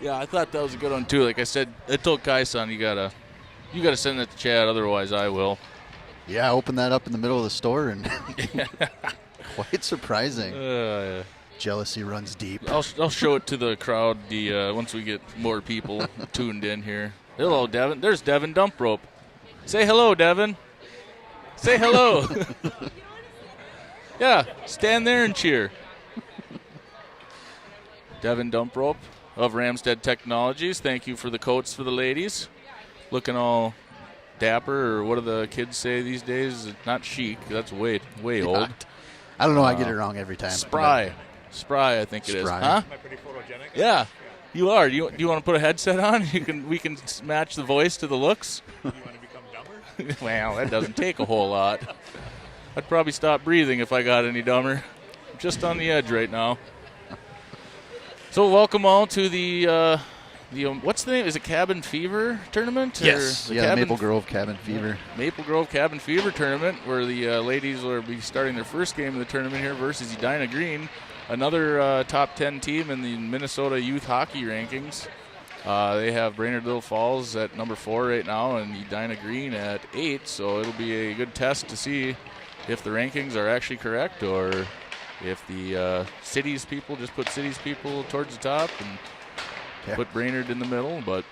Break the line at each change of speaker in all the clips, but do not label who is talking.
Yeah, I thought that was a good one too. Like I said, I told Kai-san, you gotta send that to Chad, otherwise I will.
Yeah, open that up in the middle of the store and quite surprising. Jealousy runs deep.
I'll show it to the crowd once we get more people tuned in here. Hello, Devin. There's Devin Dump Rope. Say hello, Devin. Say hello. Yeah, stand there and cheer. Devin Dump Rope of Ramstead Technologies. Thank you for the coats for the ladies. Looking all dapper, or what do the kids say these days? Not chic. That's way old.
I don't know. I get it wrong every time.
Spry, I think it is.
Spry.
Huh?
Am I pretty photogenic?
Yeah, you are. Do you want to put a headset on? We can match the voice to the looks.
You want to become dumber?
Well, that doesn't take a whole lot. I'd probably stop breathing if I got any dumber. I'm just on the edge right now. So welcome all to the what's the name? Is it Cabin Fever tournament?
Yes. Yeah, Maple Grove Cabin Fever.
Maple Grove Cabin Fever tournament, where the ladies will be starting their first game of the tournament here versus Edina Green, another top 10 team in the Minnesota youth hockey rankings. They have Brainerd Little Falls at number 4 right now and Edina Green at 8, so it'll be a good test to see if the rankings are actually correct or if the cities people just put cities people towards the top and put Brainerd in the middle. But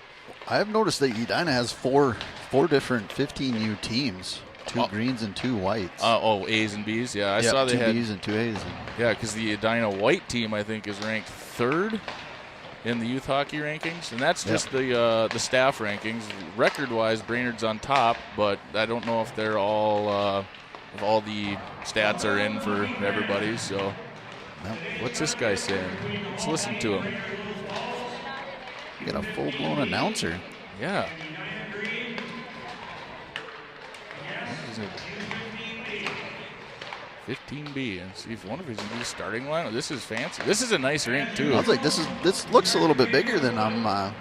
I have noticed that Edina has four different 15U teams, 2 greens and 2 whites.
A's and B's. Yeah, I saw they
2
had
2 B's and 2 A's.
Yeah, because the Edina white team I think is ranked 3rd in the youth hockey rankings, and that's just the staff rankings. Record-wise, Brainerd's on top, but I don't know if they're all if all the stats are in for everybody. So, what's this guy saying? Let's listen to him.
You got a full-blown announcer.
Yeah. 15B, and see if one of his going to be starting lineup. This is fancy. This is a nice rink too.
I was like, this looks a little bit bigger than I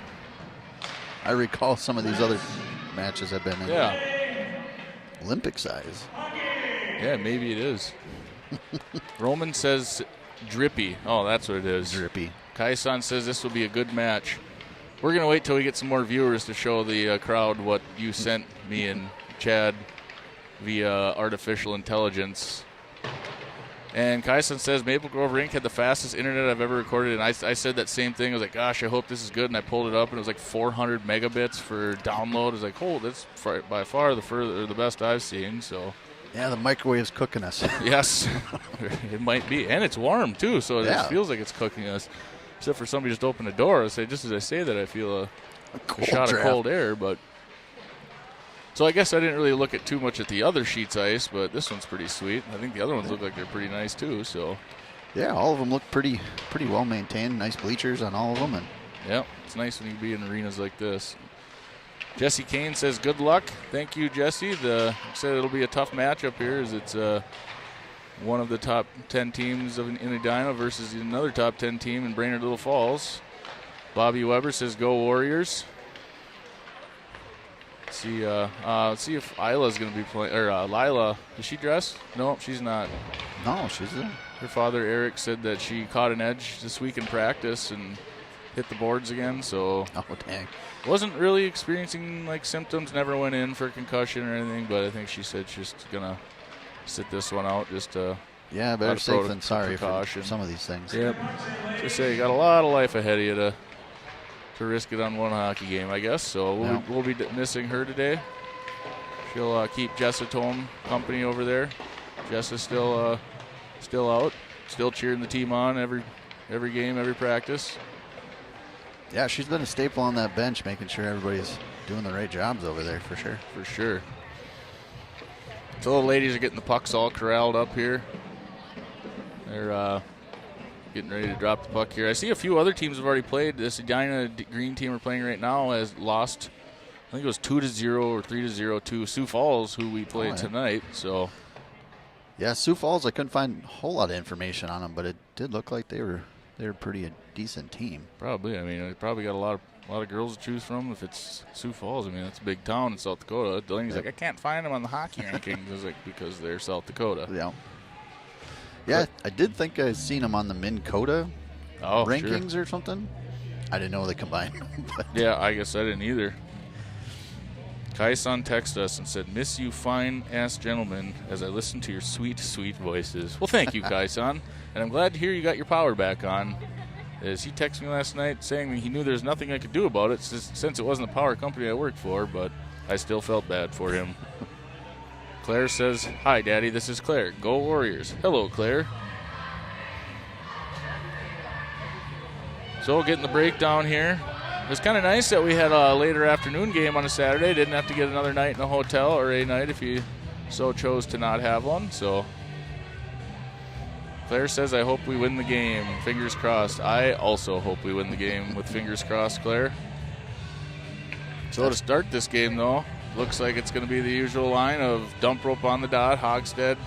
recall some of these other matches I've been in.
Yeah.
Olympic size.
Yeah, maybe it is. Roman says drippy. Oh, that's what it is.
Drippy.
Kai-san says this will be a good match. We're going to wait till we get some more viewers to show the crowd what you sent me and Chad via artificial intelligence. And Kai-san says Maple Grove Rink had the fastest internet I've ever recorded, and I said that same thing. I was like, gosh, I hope this is good, and I pulled it up, and it was like 400 megabits for download. I was like, oh, that's by far the best I've seen. So,
yeah, the microwave's cooking us.
Yes, it might be, and it's warm too, so it just feels like it's cooking us. Except for somebody just opened the door. I say, just as I say that, I feel a shot of cold air, but. So I guess I didn't really look at too much at the other sheets ice, but this one's pretty sweet. I think the other ones look like they're pretty nice too. So,
yeah, all of them look pretty well maintained. Nice bleachers on all of them, and
yeah, it's nice when you be in arenas like this. Jesse Kane says, "Good luck." Thank you, Jesse. Said it'll be a tough matchup here, as it's one of the top 10 teams in Edina versus another top 10 team in Brainerd Little Falls. Bobby Weber says, "Go Warriors." Let's see if Isla's going to be playing, or Lila. Is she dressed? No, she's not.
No, she's there.
Her father, Eric, said that she caught an edge this week in practice and hit the boards again, so.
Oh, dang.
Wasn't really experiencing, symptoms, never went in for concussion or anything, but I think she said she's just going to sit this one out just to.
Yeah, better safe than sorry for some of these things.
Yep. Just say you got a lot of life ahead of you to risk it on one hockey game, I guess. So we'll be missing her today. She'll keep Jessa Tome company over there. Jessa's still out, still cheering the team on every game, every practice.
Yeah, she's been a staple on that bench, making sure everybody's doing the right jobs over there, for sure.
For sure. So the ladies are getting the pucks all corralled up here. They're getting ready to drop the puck here. I see a few other teams have already played. This Edina Green team we're playing right now has lost, I think it was 2-0 or 3-0 to Sioux Falls, who we played tonight. So,
yeah, Sioux Falls, I couldn't find a whole lot of information on them, but it did look like they were pretty a decent team.
Probably. I mean, they probably got a lot of girls to choose from. If it's Sioux Falls, I mean, it's a big town in South Dakota. Delaney's like, I can't find them on the hockey rankings. I was like, because they're South Dakota.
Yeah. Yeah, I did think I seen them on the Minn Kota rankings or something. I didn't know they combined. But
Yeah, I guess I didn't either. Kai-san texted us and said, "Miss you fine-ass gentlemen as I listen to your sweet, sweet voices." Well, thank you, Kai-san. And I'm glad to hear you got your power back on. As he texted me last night saying he knew there's nothing I could do about it since it wasn't the power company I worked for, but I still felt bad for him. Claire says, "Hi, Daddy, this is Claire. Go Warriors." Hello, Claire. So getting the breakdown here. It was kind of nice that we had a later afternoon game on a Saturday. Didn't have to get another night in a hotel or a night if you so chose to not have one. So Claire says, "I hope we win the game. Fingers crossed." I also hope we win the game with fingers crossed, Claire. So to start this game, though, looks like it's going to be the usual line of dump rope on the dot, Hogstead,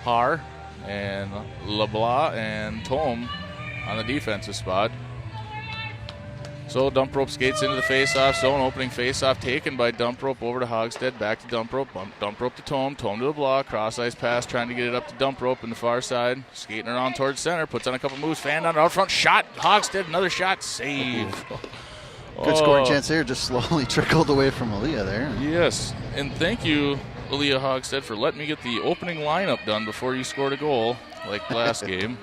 Haar, and LeBlanc, and Tome on the defensive spot. So dump rope skates into the face-off zone, opening face-off taken by dump rope over to Hogstead, back to dump rope to Tome to LeBlanc, cross-ice pass, trying to get it up to dump rope in the far side, skating around towards center, puts on a couple moves, fan down out front, shot, Hogstead, another shot, save.
Good scoring chance there, just slowly trickled away from Aaliyah there.
Yes, and thank you, Aaliyah Hogstead, for letting me get the opening lineup done before you scored a goal, like last game.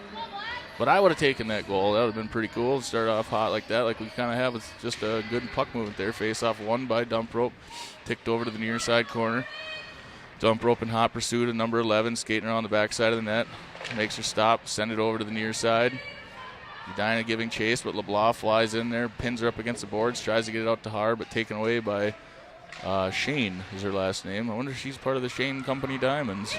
But I would have taken that goal. That would have been pretty cool to start off hot like that, like we kind of have with just a good puck movement there. Face-off won by dump rope, ticked over to the near side corner. Dump rope in hot pursuit of number 11, skating around the backside of the net. Makes her stop, send it over to the near side. Edina giving chase, but LeBlanc flies in there, pins her up against the boards, tries to get it out to Haar, but taken away by Shane is her last name. I wonder if she's part of the Shane Company Diamonds.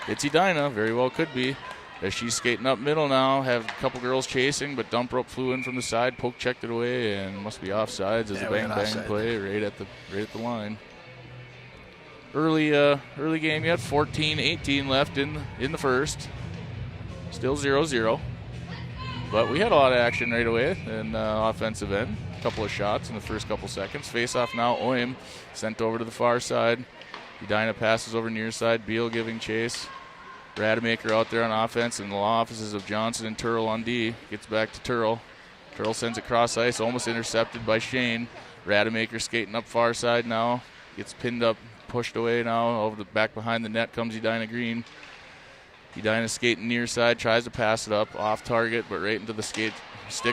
It's Edina, very well could be. As she's skating up middle now, have a couple girls chasing, but dump rope flew in from the side, poke checked it away, and must be offsides as a bang play right at the line. Early game yet, 14-18 left in the first. Still 0-0. But we had a lot of action right away in offensive end. A couple of shots in the first couple seconds. Face off now, Oim sent over to the far side. Edina passes over near side, Beal giving chase. Rademacher out there on offense in the law offices of Johnson and Turl on D. Gets back to Turl. Turl sends it cross ice, almost intercepted by Shane. Rademacher skating up far side now. Gets pinned up, pushed away now. Over the back behind the net comes Edina Green. Edina skating near side, tries to pass it up, off target, but right into the stick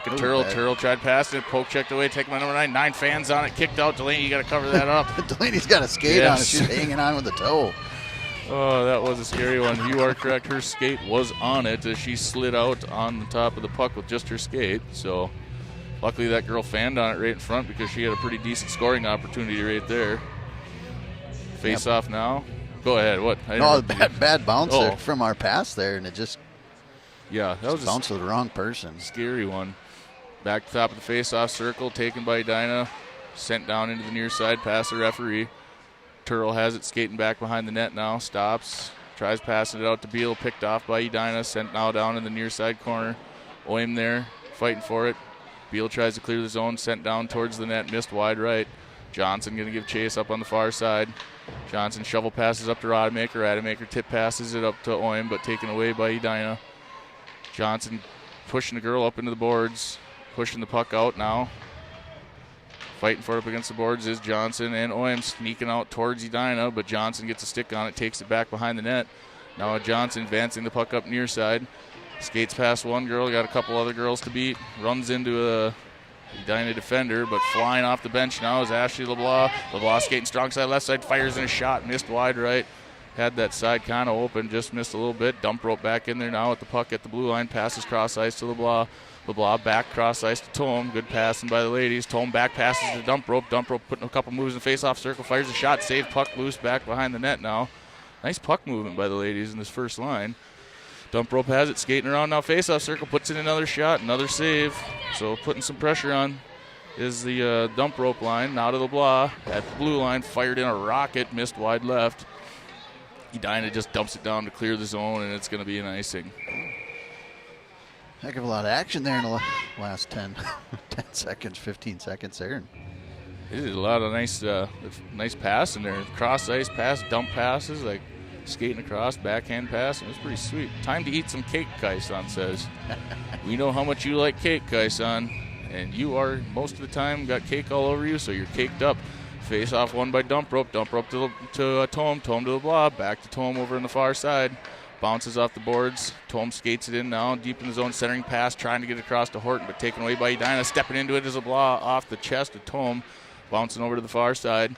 of Turl. Turl tried passing it, poke checked away, taken by number 9. 9 fans on it, kicked out. Delaney, you got to cover that up.
Delaney's got a skate on it. She's hanging on with the toe.
Oh, that was a scary one. You are correct. Her skate was on it as she slid out on the top of the puck with just her skate. So luckily that girl fanned on it right in front because she had a pretty decent scoring opportunity right there. Face off now. Go ahead. What?
No, bad bounce there from our pass there, and it just
that was
bounced to the wrong person.
Scary one. Back to the top of the face-off circle, taken by Edina, sent down into the near side past the referee. Turl has it skating back behind the net now, stops, tries passing it out to Beal, picked off by Edina, sent now down in the near side corner. Oim there, fighting for it. Beal tries to clear the zone, sent down towards the net, missed wide right. Johnson going to give chase up on the far side. Johnson shovel passes up to Rademacher. Rademacher tip passes it up to Oim, but taken away by Edina. Johnson pushing the girl up into the boards, pushing the puck out now. Fighting for it up against the boards is Johnson, and Oim sneaking out towards Edina, but Johnson gets a stick on it, takes it back behind the net. Now Johnson advancing the puck up near side. Skates past one girl, got a couple other girls to beat. Runs into a Edina defender, but flying off the bench now is Ashley LeBlanc. LeBlanc skating strong side, left side, fires in a shot, missed wide right. Had that side kind of open, just missed a little bit. Dump rope back in there now with the puck at the blue line. Passes cross ice to LeBlanc. LeBlanc back cross ice to Tome. Good passing by the ladies. Tome back passes to Dump rope. Dump rope putting a couple moves in face-off circle. Fires a shot. Save puck loose back behind the net now. Nice puck movement by the ladies in this first line. Dump rope has it. Skating around now. Face-off circle. Puts in another shot. Another save. So putting some pressure on is the dump rope line. Now to LeBlanc. At the blue line. Fired in a rocket. Missed wide left. Edina just dumps it down to clear the zone, and it's going to be an icing.
Heck of a lot of action there in the last 10 seconds, 15 seconds there.
It is a lot of nice passing there. Cross ice pass, dump passes, like skating across, backhand pass. It was pretty sweet. Time to eat some cake, Kai-san says. We know how much you like cake, Kai-san. and you are most of the time got cake all over you, so you're caked up. Face off won by Dump Rope to Tome to the blob, back to Tome over on the far side. Bounces off the boards. Tome skates it in now, deep in the zone, centering pass, trying to get across to Horton, but taken away by Edina. Stepping into it is a blah off the chest of Tome, bouncing over to the far side.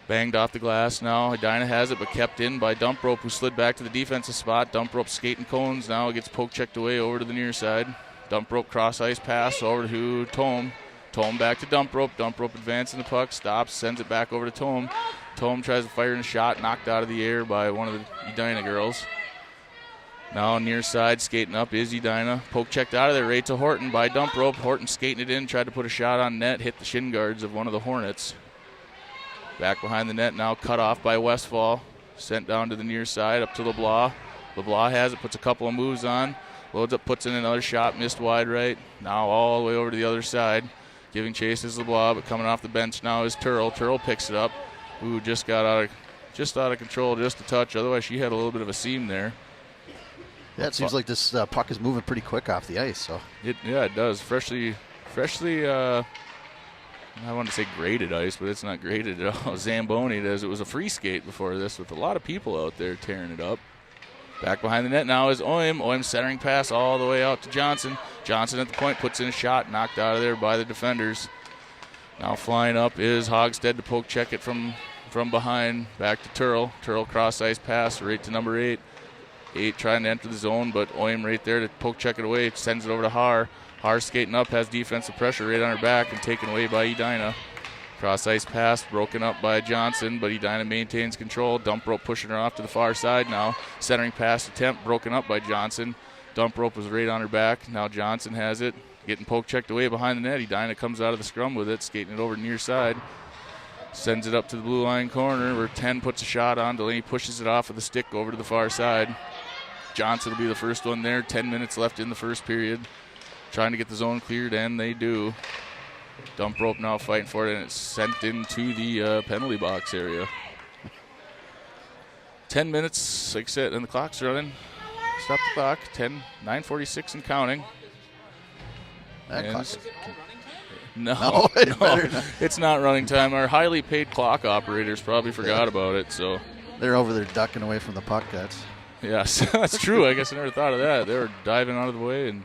Banged off the glass now. Edina has it, but kept in by Dump Rope, who slid back to the defensive spot. Dump Rope skating cones now. Gets poke checked away over to the near side. Dump Rope cross ice pass over to Tome. Tome back to Dump Rope. Dump Rope advancing the puck, stops, sends it back over to Tome. Tome tries to fire in a shot, knocked out of the air by one of the Edina girls. Now near side, skating up is Edina. Poke checked out of there, right to Horton by Dump Rope. Horton skating it in, tried to put a shot on net, hit the shin guards of one of the Hornets. Back behind the net now, cut off by Westfall. Sent down to the near side, up to LeBlanc. LeBlanc has it, puts a couple of moves on. Loads up, puts in another shot, missed wide right. Now all the way over to the other side. Giving chase is LeBlanc, but coming off the bench now is Turl. Turl picks it up. Ooh, just got out of control, just a touch. Otherwise, she had a little bit of a seam there.
Yeah, it seems like this puck is moving pretty quick off the ice. So
it does. Freshly. I want to say graded ice, but it's not graded at all. Zamboni does. It was a free skate before this with a lot of people out there tearing it up. Back behind the net now is Oim. Oim centering pass all the way out to Johnson. Johnson at the point puts in a shot, knocked out of there by the defenders. Now flying up is Hogstead to poke check it from behind. Back to Turl. Turl cross ice pass right to number 8. 8 trying to enter the zone, but Oim right there to poke check it away. Sends it over to Har. Har skating up, has defensive pressure right on her back and taken away by Edina. Cross ice pass broken up by Johnson, but Edina maintains control. Dump Rope pushing her off to the far side now. Centering pass attempt broken up by Johnson. Dump Rope was right on her back. Now Johnson has it. Getting poke checked away behind the net. Edina comes out of the scrum with it, skating it over near side. Sends it up to the blue line corner where 10 puts a shot on. Delaney pushes it off of the stick over to the far side. Johnson will be the first one there. 10 minutes left in the first period. Trying to get the zone cleared, and they do. Dump Rope now fighting for it, and it's sent into the penalty box area. 10 minutes, like I said, and the clock's running. Stop the clock. 9:46 and counting. No, it's not running time. Our highly paid clock operators probably forgot about it, so
they're over there ducking away from the puck guts.
Yes, that's true. I guess I never thought of that. They were diving out of the way and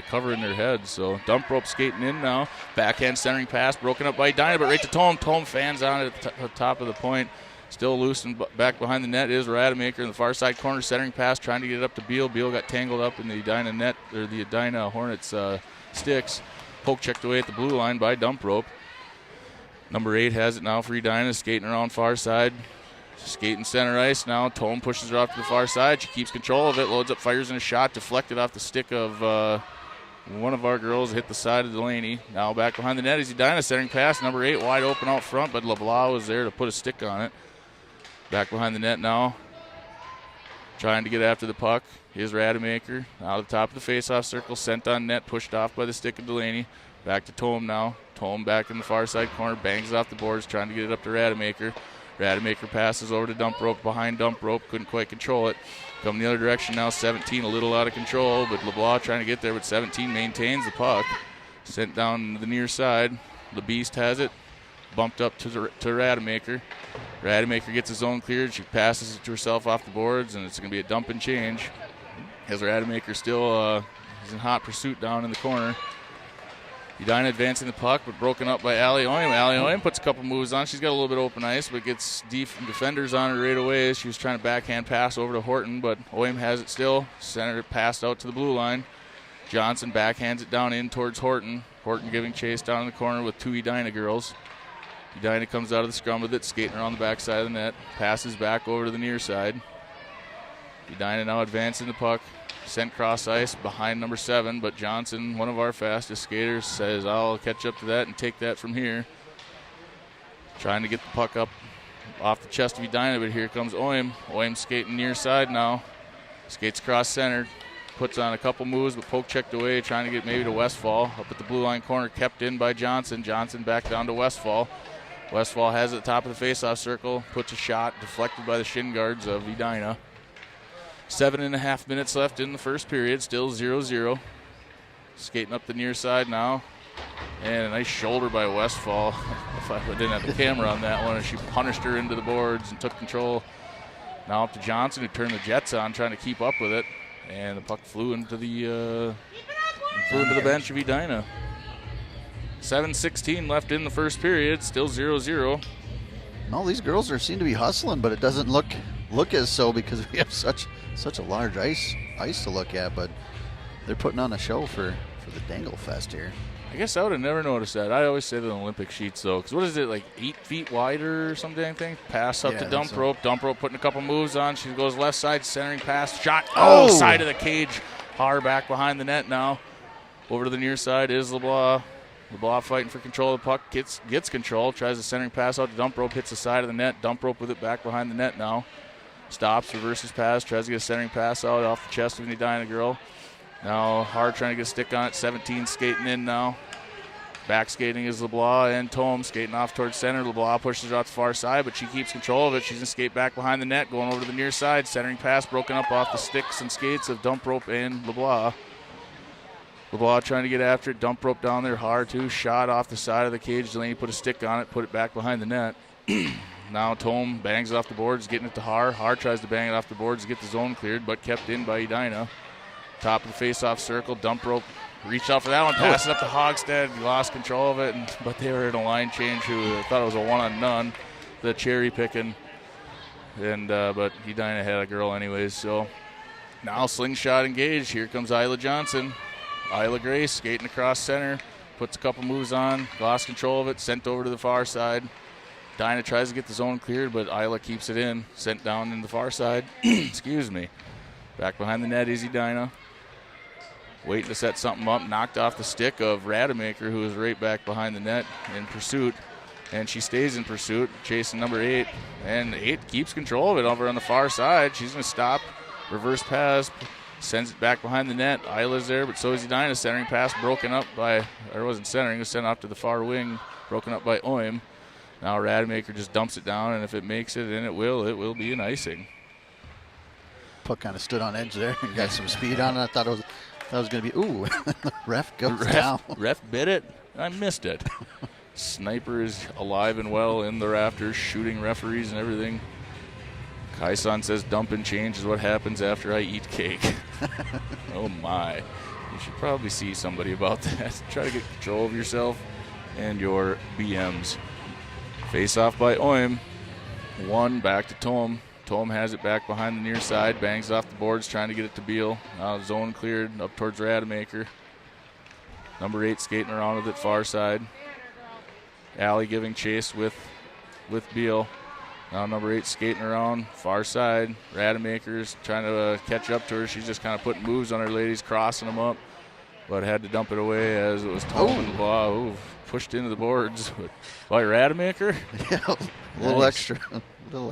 covering their heads. So Dump Rope skating in now. Backhand centering pass broken up by Edina, but right to Tome. Tome fans on it at the top of the point. Still loose and back behind the net is Rademacher in the far side corner. Centering pass trying to get it up to Beal. Beal got tangled up in the Edina net, or the Edina Hornets sticks. Poke checked away at the blue line by Dump Rope. Number 8 has it now for Edina, skating around far side. Skating center ice now. Tome pushes her off to the far side. She keeps control of it. Loads up, fires in a shot. Deflected off the stick of one of our girls. Hit the side of Delaney. Now back behind the net is Edina. Centering pass. Number 8 wide open out front, but LeBlanc was there to put a stick on it. Back behind the net now. Trying to get after the puck. Here's Rademacher. Out of the top of the face-off circle. Sent on net. Pushed off by the stick of Delaney. Back to Tome now. Tome back in the far side corner. Bangs off the boards. Trying to get it up to Rademacher. Rademacher passes over to Dump Rope. Behind Dump Rope. Couldn't quite control it. Coming the other direction now. 17 a little out of control. But LeBlanc trying to get there. But 17 maintains the puck. Sent down the near side. The Beast has it. Bumped up to Rademacher. Rademacher gets his zone cleared. She passes it to herself off the boards, and it's going to be a dump and change. As Rademacher still is in hot pursuit down in the corner. Edina advancing the puck, but broken up by Allie Oim. Allie Oim puts a couple moves on. She's got a little bit of open ice, but gets defenders on her right away. She was trying to backhand pass over to Horton, but Oim has it still. Center passed out to the blue line. Johnson backhands it down in towards Horton. Horton giving chase down in the corner with 2 Edina girls. Edina comes out of the scrum with it, skating around the backside of the net. Passes back over to the near side. Edina now advancing the puck. Sent cross ice behind number 7, but Johnson, one of our fastest skaters, says, I'll catch up to that and take that from here. Trying to get the puck up off the chest of Edina, but here comes Oim. Oim skating near side now. Skates cross center. Puts on a couple moves, but poke checked away, trying to get maybe to Westfall. Up at the blue line corner, kept in by Johnson. Johnson back down to Westfall. Westfall has it at the top of the faceoff circle, puts a shot, deflected by the shin guards of Edina. 7.5 minutes left in the first period, still 0-0. skating up the near side now. And a nice shoulder by Westfall. If I didn't have the camera on that one, she punished her into the boards and took control. Now up to Johnson, who turned the Jets on, trying to keep up with it. And the puck flew into the bench of Edina. 7:16 left in the first period, still 0-0.
All these girls seem to be hustling, but it doesn't look as so because we have such a large ice to look at. But they're putting on a show for the Dangle Fest here.
I guess I would have never noticed that. I always say the Olympic sheets, though, because what is it, like 8 feet wider or something? Pass up to dump rope. Dump rope putting a couple moves on. She goes left side, centering pass, shot. Oh, side of the cage. Har back behind the net now. Over to the near side is LeBlanc. LeBlanc fighting for control of the puck. Gets control. Tries the centering pass out to dump rope. Hits the side of the net. Dump rope with it back behind the net now. Stops, reverses pass. Tries to get a centering pass out off the chest of an Edina girl. Now Hard trying to get a stick on it. 17 skating in now. Back skating is LeBlanc and Tome skating off towards center. LeBlanc pushes her out the far side, but she keeps control of it. She's going to skate back behind the net, going over to the near side. Centering pass broken up off the sticks and skates of Dump Rope and LeBlanc. LeBlanc trying to get after it. Dump Rope down there hard, too. Shot off the side of the cage. Delaney put a stick on it, put it back behind the net. Now Tome bangs it off the boards, getting it to Har. Har tries to bang it off the boards to get the zone cleared, but kept in by Edina. Top of the face-off circle. Dump Rope reached out for that one, passed it up to Hogstead, lost control of it, but they were in a line change who thought it was a one-on-none, the cherry picking, and but Edina had a girl anyways. So now slingshot engaged. Here comes Isla Johnson. Isla Grace skating across center, puts a couple moves on, lost control of it, sent over to the far side. Edina tries to get the zone cleared, but Isla keeps it in, sent down in the far side. Excuse me. Back behind the net is Edina. Waiting to set something up, knocked off the stick of Rademacher, who is right back behind the net in pursuit. And she stays in pursuit, chasing number 8. And 8 keeps control of it over on the far side. She's going to stop, reverse pass, sends it back behind the net. Isla's there, but so is Edina. Centering pass broken up by, or it wasn't centering, it was sent off to the far wing, broken up by Oim. Now Rademacher just dumps it down, and if it makes it, and it will be an icing.
Puck kind of stood on edge there and got some speed on it. I thought it was going to be, ooh, the ref goes down.
Ref bit it. I missed it. Sniper is alive and well in the rafters, shooting referees and everything. Kaisan says dump and change is what happens after I eat cake. Oh, my. You should probably see somebody about that. Try to get control of yourself and your BMs. Face off by Oim. 1 back to Tome. Tome has it back behind the near side, bangs off the boards, trying to get it to Beal. Now zone cleared up towards Rademacher. Number 8 skating around with it far side. Allie giving chase with Beal. Now number 8 skating around far side. Rademacher's trying to catch up to her. She's just kind of putting moves on her ladies, crossing them up, but had to dump it away as it was Tome and the ball. Pushed into the boards by Rademacher.
Yeah, a little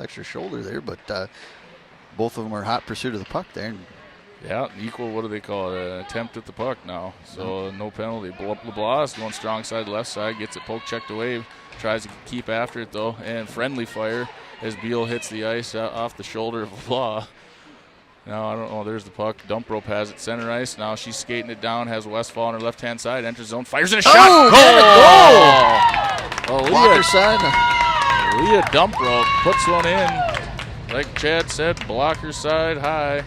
extra shoulder there, but both of them are hot pursuit of the puck there.
Yeah, equal, what do they call it, an attempt at the puck now. So no penalty. LeBlanc is going strong side, left side, gets it poke checked away, tries to keep after it though, and friendly fire as Beal hits the ice off the shoulder of LeBlanc. Now, I don't know, there's the puck. Dump Rope has it center ice. Now she's skating it down, has Westfall on her left-hand side, enters zone, fires in a shot.
Goal! Blocker side.
Leah Dump Rope puts one in. Like Chad said, blocker side high.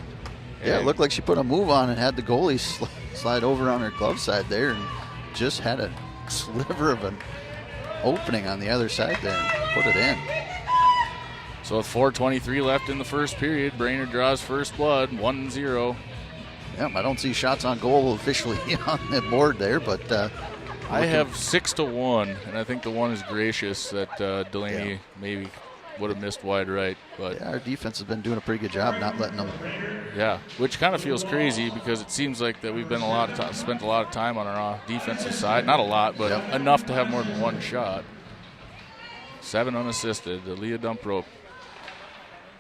Yeah, it looked like she put a move on and had the goalie slide over on her glove side there and just had a sliver of an opening on the other side there and put it in.
So with 4:23 left in the first period, Brainerd draws first blood, 1-0.
Yeah, I don't see shots on goal officially on the board there, but
I have 6-1, and I think the one is gracious that Delaney maybe would have missed wide right. But
yeah, our defense has been doing a pretty good job not letting them.
Yeah, which kind of feels crazy because it seems like that we've been spent a lot of time on our defensive side. Not a lot, but enough to have more than one shot. 7 unassisted. The Leah Dump Rope.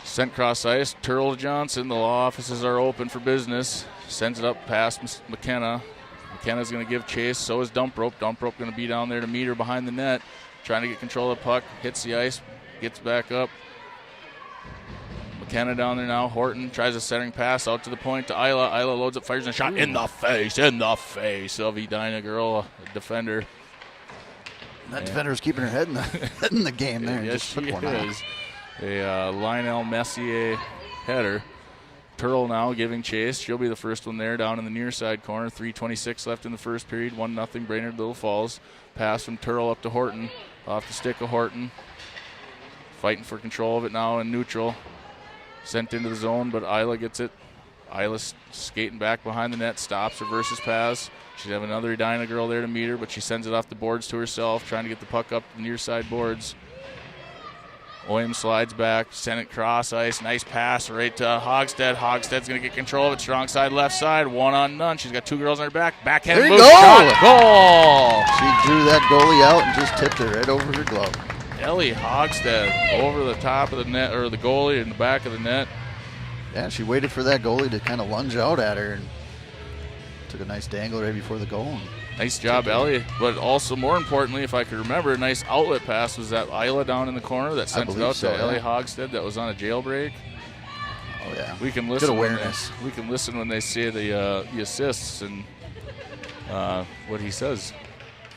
Sent cross ice. Turl Johnson. The law offices are open for business. Sends it up past McKenna. McKenna's going to give chase. So is Dump Rope. Dump Rope going to be down there to meet her behind the net. Trying to get control of the puck. Hits the ice. Gets back up. McKenna down there now. Horton tries a centering pass out to the point to Isla. Isla loads up, fires a shot in the face of Edina Girl, a defender.
That defender was keeping her head in the game there. And
Yes,
just
she
took one out.
is. A Lionel Messier header. Turl now giving chase. She'll be the first one there down in the near side corner. 3:26 left in the first period. 1-0 Brainerd Little Falls. Pass from Turl up to Horton. Off the stick of Horton. Fighting for control of it now in neutral. Sent into the zone, but Isla gets it. Isla's skating back behind the net. Stops, reverses pass. She'd have another Edina girl there to meet her, but she sends it off the boards to herself, trying to get the puck up the near side boards. Oim slides back, sent it cross ice. Nice pass right to Hogstead. Hogstead's going to get control of it. Strong side, left side. 1-on-none. She's got two girls on her back. Backhand
There you
move.
go.
Shot. Goal.
She drew that goalie out and just tipped it right over her glove.
Ellie Hogstead over the top of the net, or the goalie in the back of the net.
Yeah, she waited for that goalie to kind of lunge out at her and took a nice dangle right before the goal.
Nice job, Ellie. But also, more importantly, if I could remember, a nice outlet pass was that Isla down in the corner that sent it out to Ellie Hogstead that was on a jailbreak.
Oh, yeah.
We can listen.
Good awareness.
We can listen when they say the assists and what he says.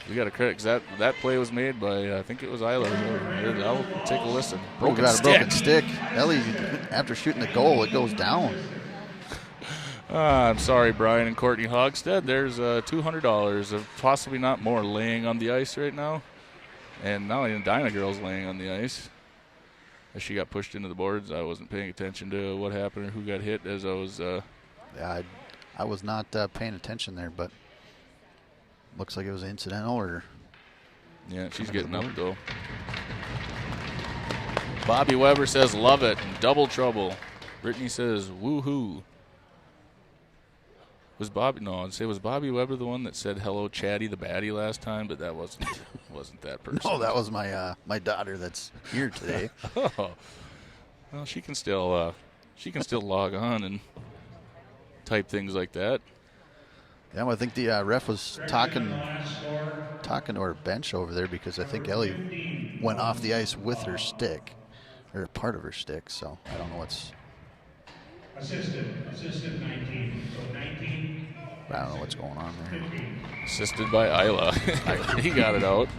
We got to credit because that play was made by I think it was Isla. I'll take a listen.
Broken stick. Ellie, after shooting the goal, it goes down.
I'm sorry, Brian and Courtney Hogstead. There's $200 of possibly not more laying on the ice right now, and not only Edina girls laying on the ice. As she got pushed into the boards, I wasn't paying attention to what happened or who got hit as I was.
Yeah, I was not paying attention there, but looks like it was incidental or.
Yeah, she's getting up though. Bobby Weber says love it and double trouble. Brittany says woohoo. Was Bobby Weber the one that said hello Chatty the baddie last time, but that wasn't that person.
No, that was my my daughter that's here today.
Oh. Well, she can still log on and type things like that.
Yeah, well, I think the ref was talking to her bench over there because I think Ellie went off the ice with her stick, or part of her stick. So I don't know what's.
Assisted 19. So 19.
I don't know what's going on there.
15.
Assisted by Isla. He got it out.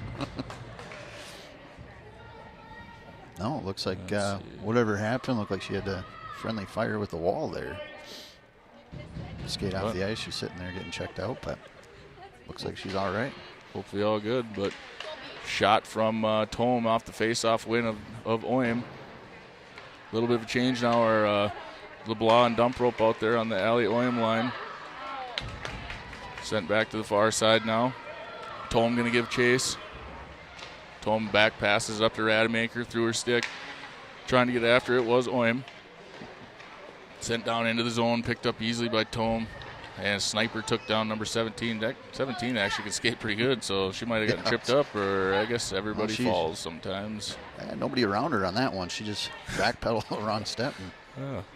No, it looks like whatever happened looked like she had a friendly fire with the wall there. Skate off the ice. She's sitting there getting checked out, but looks like she's all right.
Hopefully all good, but shot from Tome off the face-off win of Oim. A little bit of a change now. Our LeBlanc and dump rope out there on the alley Oim line. Sent back to the far side now. Tome going to give chase. Tome back passes up to Rademacher through her stick. Trying to get after it was Oim. Sent down into the zone, picked up easily by Tome. And Sniper took down number 17. That 17 actually can skate pretty good, so she might have gotten tripped up, or I guess everybody falls sometimes.
Nobody around her on that one. She just backpedaled the wrong step.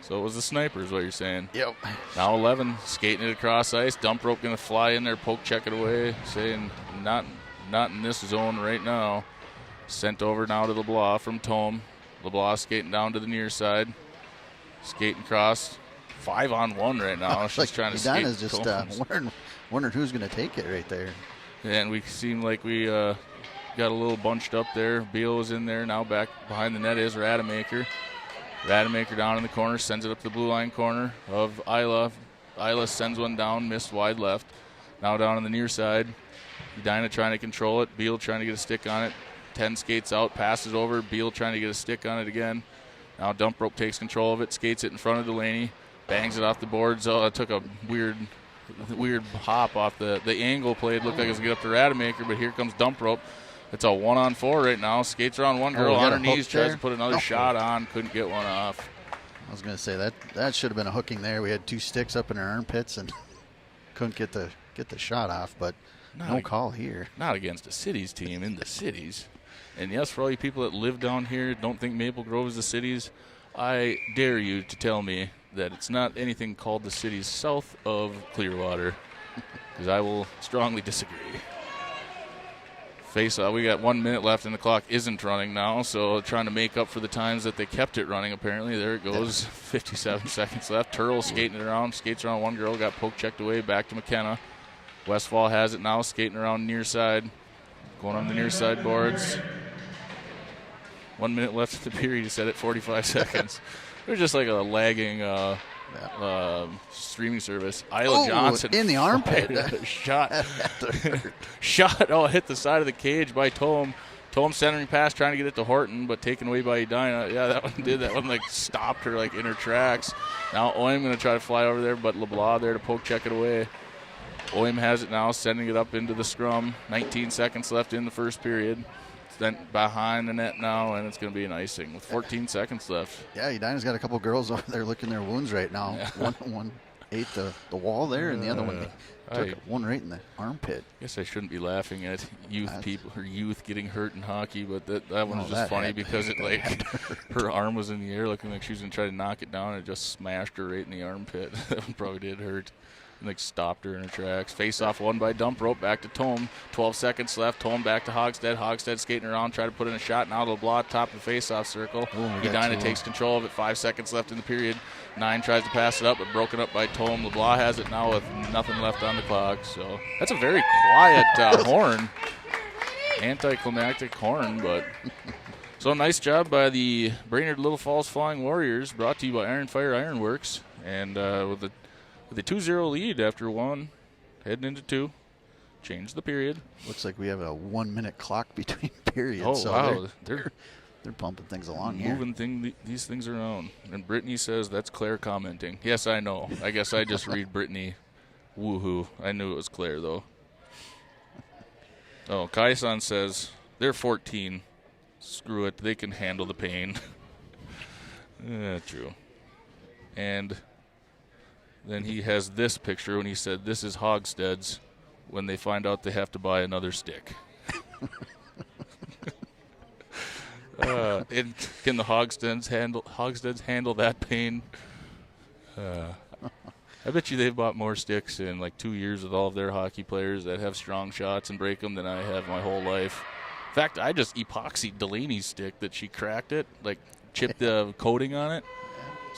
So it was the Sniper is what you're saying.
Yep.
Now 11, skating it across ice. Dump rope going to fly in there, poke check it away, saying not in this zone right now. Sent over now to LeBlanc from Tome. LeBlanc skating down to the near side. Skating across. 5-on-1 right now. She's trying to skate.
Edina's just wondering who's going to take it right there.
And we seem like we got a little bunched up there. Beal is in there. Now back behind the net is Rademacher. Rademacher down in the corner, sends it up to the blue line corner of Isla. Isla sends one down, missed wide left. Now down on the near side. Edina trying to control it. Beal trying to get a stick on it. 10 skates out, passes over. Beal trying to get a stick on it again. Now dump rope takes control of it, skates it in front of Delaney. Bangs it off the boards. Oh, it took a weird hop off the angle played. Looked like it was going to get up to Rademacher, but here comes dump rope. It's a 1-on-4 right now. Skates around one girl on her knees, tries to put another shot on, couldn't get one off.
I was going to say that should have been a hooking there. We had two sticks up in our armpits and couldn't get the shot off, but no call here.
Not against a cities team in the cities. And yes, for all you people that live down here, don't think Maple Grove is the cities, I dare you to tell me that it's not anything called the cities south of Clearwater, because I will strongly disagree. Face off. We got 1 minute left and the clock isn't running now, so trying to make up for the times that they kept it running apparently. There it goes. 57 seconds left. Turl skating it around. Skates around one girl. Got poke checked away. Back to McKenna. Westfall has it now. Skating around near side. Going on the near side boards. 1 minute left in the period. He said it 45 seconds. They're just like a lagging streaming service. Isla Johnson
in the armpit.
Shot. Shot. Oh, hit the side of the cage by Tome. Tome centering pass, trying to get it to Horton, but taken away by Edina. Yeah, that one did. That one like stopped her like in her tracks. Now Oim going to try to fly over there, but LeBlanc there to poke check it away. Oim has it now, sending it up into the scrum. 19 seconds left in the first period. Then behind the net now, and it's going to be an icing with 14 seconds left.
Yeah, Edina's got a couple girls over there licking their wounds right now.
Yeah.
One ate the wall there, and the other one took one right in the armpit.
I guess I shouldn't be laughing at people or youth getting hurt in hockey, but that one was just funny because it like her arm was in the air looking like she was going to try to knock it down, and it just smashed her right in the armpit. That one probably did hurt. Like stopped her in her tracks. Face off won by dump rope. Back to Tome. 12 seconds left. Tome back to Hogstead. Hogstead skating around, try to put in a shot. Now LeBlanc top of the face-off circle. Edina takes control of it. 5 seconds left in the period. 9 tries to pass it up, but broken up by Tome. LeBlanc has it now with nothing left on the clock. So that's a very quiet horn. Anticlimactic horn, but so nice job by the Brainerd Little Falls Flying Warriors. Brought to you by Iron Fire Ironworks, and with the 2-0 lead after one, heading into two. Change the period.
Looks like we have a 1 minute clock between periods.
Oh,
so
wow.
They're pumping things along here.
Moving these things around. And Brittany says that's Claire commenting. Yes, I know. I guess I just read Brittany. Woohoo. I knew it was Claire, though. Oh, Kai-san says they're 14. Screw it. They can handle the pain. True. And then he has this picture when he said, this is Hogstead's when they find out they have to buy another stick. Can the Hogsteads handle that pain? I bet you they've bought more sticks in like 2 years with all of their hockey players that have strong shots and break them than I have my whole life. In fact, I just epoxied Delaney's stick that she cracked it, like chipped the coating on it.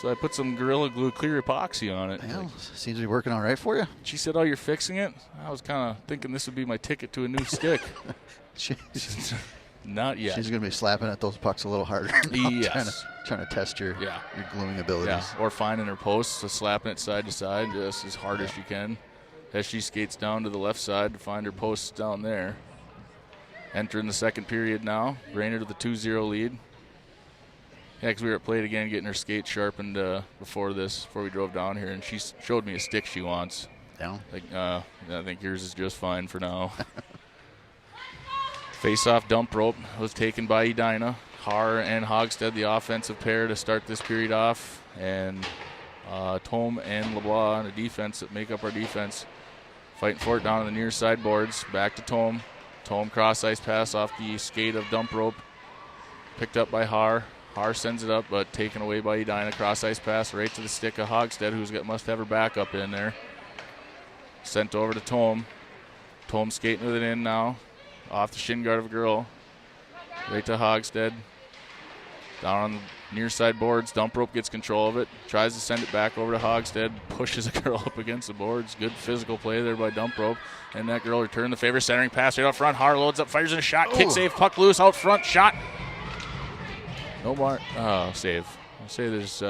So I put some Gorilla Glue clear epoxy on it.
Well, seems to be working all right for you.
She said, oh, you're fixing it? I was kind of thinking this would be my ticket to a new stick. Not yet.
She's going to be slapping at those pucks a little harder.
Yes.
Trying to test your gluing abilities.
Yeah, or finding her posts, so slapping it side to side just as hard as she can. As she skates down to the left side to find her posts down there. Entering the second period now. Brainerd with a 2-0 lead. Yeah, because we were at Plate again getting her skates sharpened before we drove down here, and she showed me a stick she wants.
Yeah.
I think yours is just fine for now. Face-off dump rope was taken by Edina. Har and Hogstead, the offensive pair, to start this period off, and Tome and LeBlanc on the defense that make up our defense. Fighting for it down on the near side boards. Back to Tome. Tome cross-ice pass off the skate of dump rope. Picked up by Har. Har sends it up, but taken away by Edina. Cross-ice pass right to the stick of Hogstead, must have her backup in there. Sent over to Tome. Tome skating with it in now. Off the shin guard of a girl. Right to Hogstead. Down on the near side boards. Dump rope gets control of it. Tries to send it back over to Hogstead. Pushes a girl up against the boards. Good physical play there by dump rope. And that girl returned the favor. Centering pass right out front. Har loads up, fires in a shot. Kick save. Puck loose out front. Shot. No more. Oh, save. I'll say there's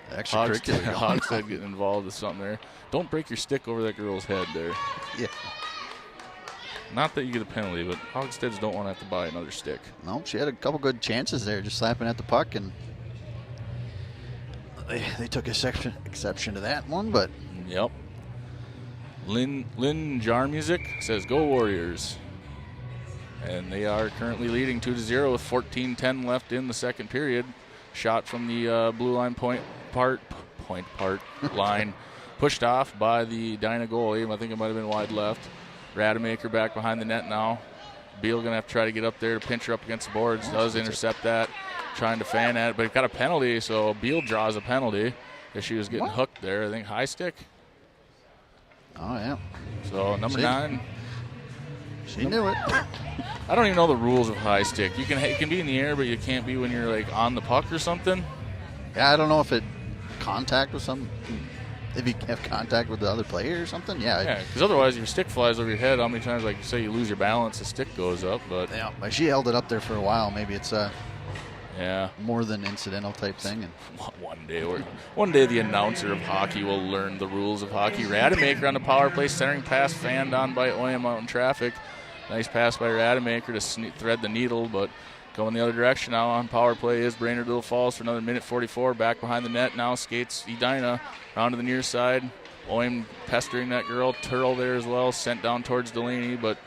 Hogstead getting involved with something there. Don't break your stick over that girl's head there.
Yeah.
Not that you get a penalty, but Hogsteads don't want to have to buy another stick.
No, she had a couple good chances there, just slapping at the puck, and they took exception to that one, but.
Yep. Lynn Jar Music says, go Warriors. And they are currently leading 2-0 with 14:10 left in the second period. Shot from the blue line point part line. Pushed off by the Edina goalie. I think it might have been wide left. Rademacher back behind the net now. Beal going to have to try to get up there to pinch her up against the boards. Does intercept that. Trying to fan at it, but it got a penalty, so Beal draws a penalty. As she was getting hooked there. I think high stick.
Oh, yeah.
So number 9.
She knew it.
I don't even know the rules of high stick. It can be in the air, but you can't be when you're like on the puck or something.
Yeah, I don't know if it contact with some. If you have contact with the other player or something,
Yeah, because otherwise your stick flies over your head. How many times, like you say, you lose your balance, the stick goes up. But
yeah, but she held it up there for a while. Maybe it's
yeah,
more than incidental type thing. And
one day the announcer of hockey will learn the rules of hockey. Rademacher on the power play, centering pass fanned on by Oyam out in traffic. Nice pass by Rademacher to thread the needle, but going the other direction now on power play is Brainerd Little Falls for another minute 44. Back behind the net now skates Edina around to the near side. Oyam pestering that girl. Turl there as well, sent down towards Delaney, but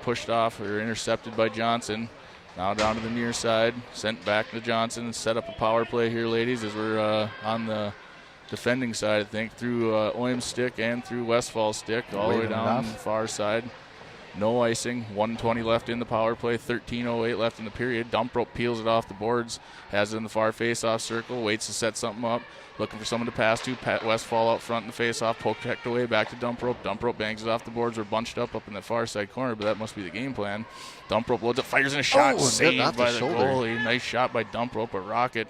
pushed off or intercepted by Johnson. Now down to the near side, sent back to Johnson. Set up a power play here, ladies, as we're on the defending side, I think, through Oyam's stick and through Westfall's stick, all the way down the far side. No icing, 1:20 left in the power play, 13:08 left in the period. Dump rope peels it off the boards, has it in the far face-off circle, waits to set something up, looking for someone to pass to. Westfall out front in the face-off, poke checked away, back to Dump rope. Dump rope bangs it off the boards. We're bunched up in the far side corner, but that must be the game plan. Dump rope loads it, fires in a shot, saved by the goalie. Nice shot by Dump rope, a rocket.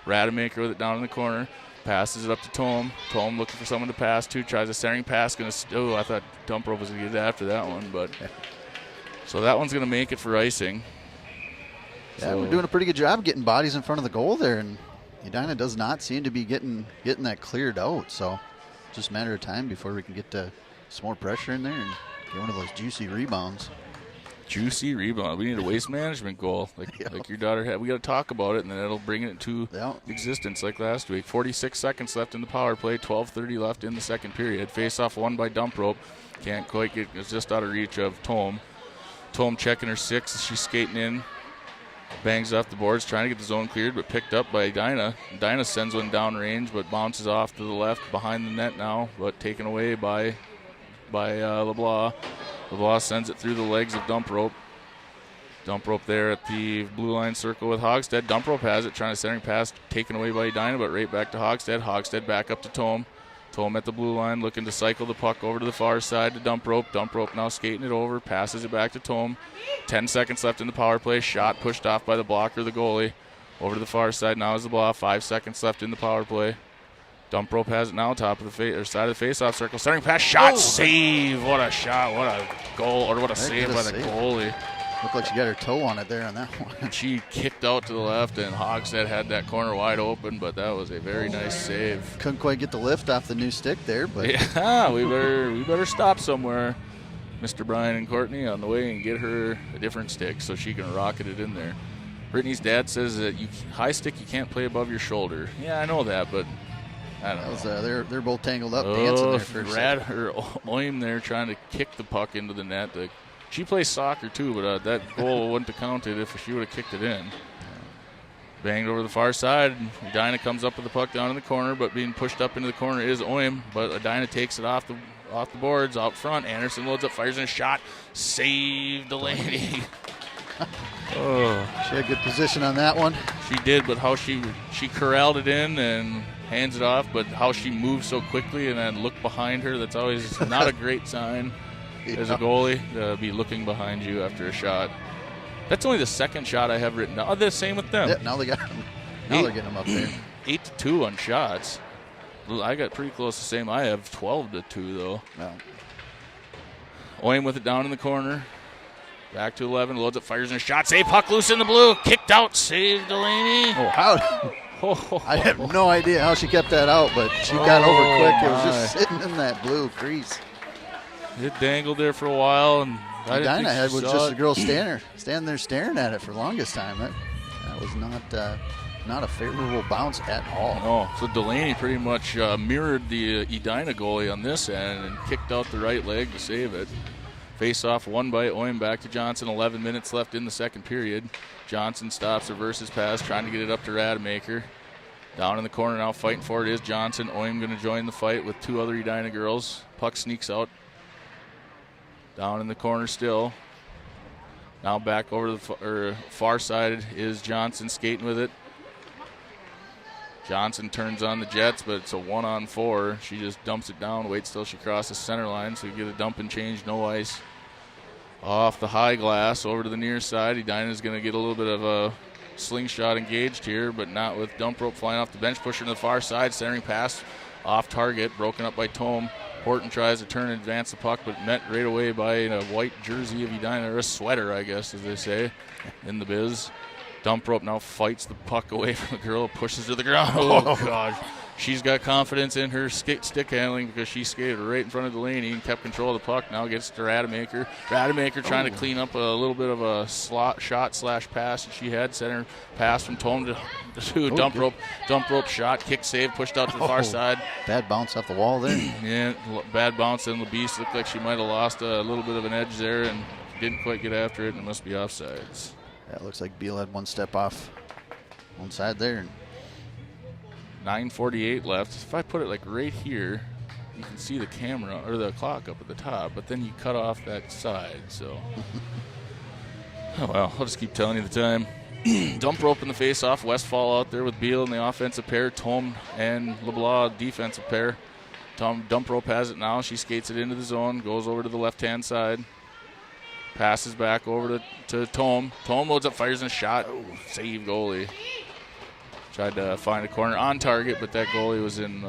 Rademacher with it down in the corner. Passes it up to Tome. Tome looking for someone to pass to. Tries a centering pass. I thought Dump rope was going to get after that one, but so that one's going to make it for icing.
Yeah, we're doing a pretty good job getting bodies in front of the goal there, and Edina does not seem to be getting that cleared out. So just a matter of time before we can get some more pressure in there and get one of those juicy rebounds.
Juicy rebound. We need a waste management goal like your daughter had. We got to talk about it, and then it'll bring it into existence like last week. 46 seconds left in the power play. 12:30 left in the second period. Face-off won by Dump rope. Can't quite get. It's just out of reach of Tome. Tome checking her six as she's skating in. Bangs off the boards, trying to get the zone cleared, but picked up by Edina. Edina sends one downrange, but bounces off to the left behind the net now, but taken away by LeBlanc. LeBlanc sends it through the legs of Dump rope. Dump rope there at the blue line circle with Hogstead. Dump rope has it, trying to centering pass, taken away by Edina, but right back to Hogstead. Hogstead back up to Tome. Tome at the blue line, looking to cycle the puck over to the far side to Dump rope. Dump rope now skating it over, passes it back to Tome. 10 seconds left in the power play. Shot pushed off by the blocker, the goalie. Over to the far side now is the block. 5 seconds left in the power play. Dump rope has it now, top of the side of the face-off circle. Starting pass, shot, save. What a shot, what a goal, or what a save by the goalie.
Looked like she got her toe on it there on that one.
She kicked out to the left, and Hogstead had that corner wide open, but that was a very nice save.
Couldn't quite get the lift off the new stick there, but
yeah, we better stop somewhere, Mr. Brian and Courtney, on the way and get her a different stick so she can rocket it in there. Brittany's dad says that high stick you can't play above your shoulder. Yeah, I know that, but I don't know.
They're both tangled up dancing there for a second.
Her Oyam there trying to kick the puck into the net. She plays soccer too, but that goal wouldn't have counted if she would have kicked it in. Banged over the far side. Edina comes up with the puck down in the corner, but being pushed up into the corner is Oyam. But Edina takes it off the boards out front. Anderson loads up, fires in a shot. Save Delaney.
She had good position on that one.
She did, but how she corralled it in and hands it off, but how she moves so quickly and then look behind her, that's always not a great sign. As a goalie, to be looking behind you after a shot. That's only the second shot I have written down. Oh, the same with them.
Yeah, now they're getting them up there.
8-2 on shots. I got pretty close to the same. I have 12-2 though.
No.
Oyam with it down in the corner. Back to 11. Loads up, fires in a shot. Save, puck loose in the blue. Kicked out. Save Delaney.
Oh, how? I have no idea how she kept that out, but she got over quick. It was just sitting in that blue crease.
It dangled there for a while, and
Edina had was just a girl standing there staring at it for the longest time. That was not a favorable bounce at all.
No, so Delaney pretty much mirrored the Edina goalie on this end and kicked out the right leg to save it. Face-off won by Oyam, back to Johnson. 11 minutes left in the second period. Johnson stops, reverses pass, trying to get it up to Rademacher. Down in the corner now, fighting for it is Johnson. Oyam going to join the fight with two other Edina girls. Puck sneaks out. Down in the corner still. Now back over the far side is Johnson skating with it. Johnson turns on the Jets, but it's a 1-on-4. She just dumps it down, waits till she crosses center line, so you get a dump and change, no ice. off the high glass over to the near side. Edina's going to get a little bit of a slingshot engaged here, but not with dump rope flying off the bench. Pusher to the far side, centering pass off target, broken up by Tome. Horton tries to turn and advance the puck, but met right away by a white jersey of Edina, or a sweater, I guess, as they say in the biz. Dump rope now fights the puck away from the girl, pushes her to the ground. Oh, God. She's got confidence in her stick handling because she skated right in front of Delaney and kept control of the puck. Now gets to Rademacher. Rademacher trying to clean up a little bit of a shot/pass that she had. Center pass from Tome to dump rope. Dump rope shot, kick save, pushed out to the far side.
Bad bounce off the wall there.
Yeah, bad bounce. And LeBeast looked like she might have lost a little bit of an edge there and didn't quite get after it, and it must be offsides.
Yeah, it looks like Beal had one step off one side there.
9:48 left. If I put it like right here, you can see the camera or the clock up at the top, but then you cut off that side. So, oh well, I'll just keep telling you the time. Dump rope in the face-off. Westfall out there with Beal in the offensive pair. Tome and LeBlanc defensive pair. Dump rope has it now. She skates it into the zone, goes over to the left-hand side. Passes back over to Tome. Tome loads up, fires in a shot. Oh, save goalie. Tried to find a corner on target, but that goalie was in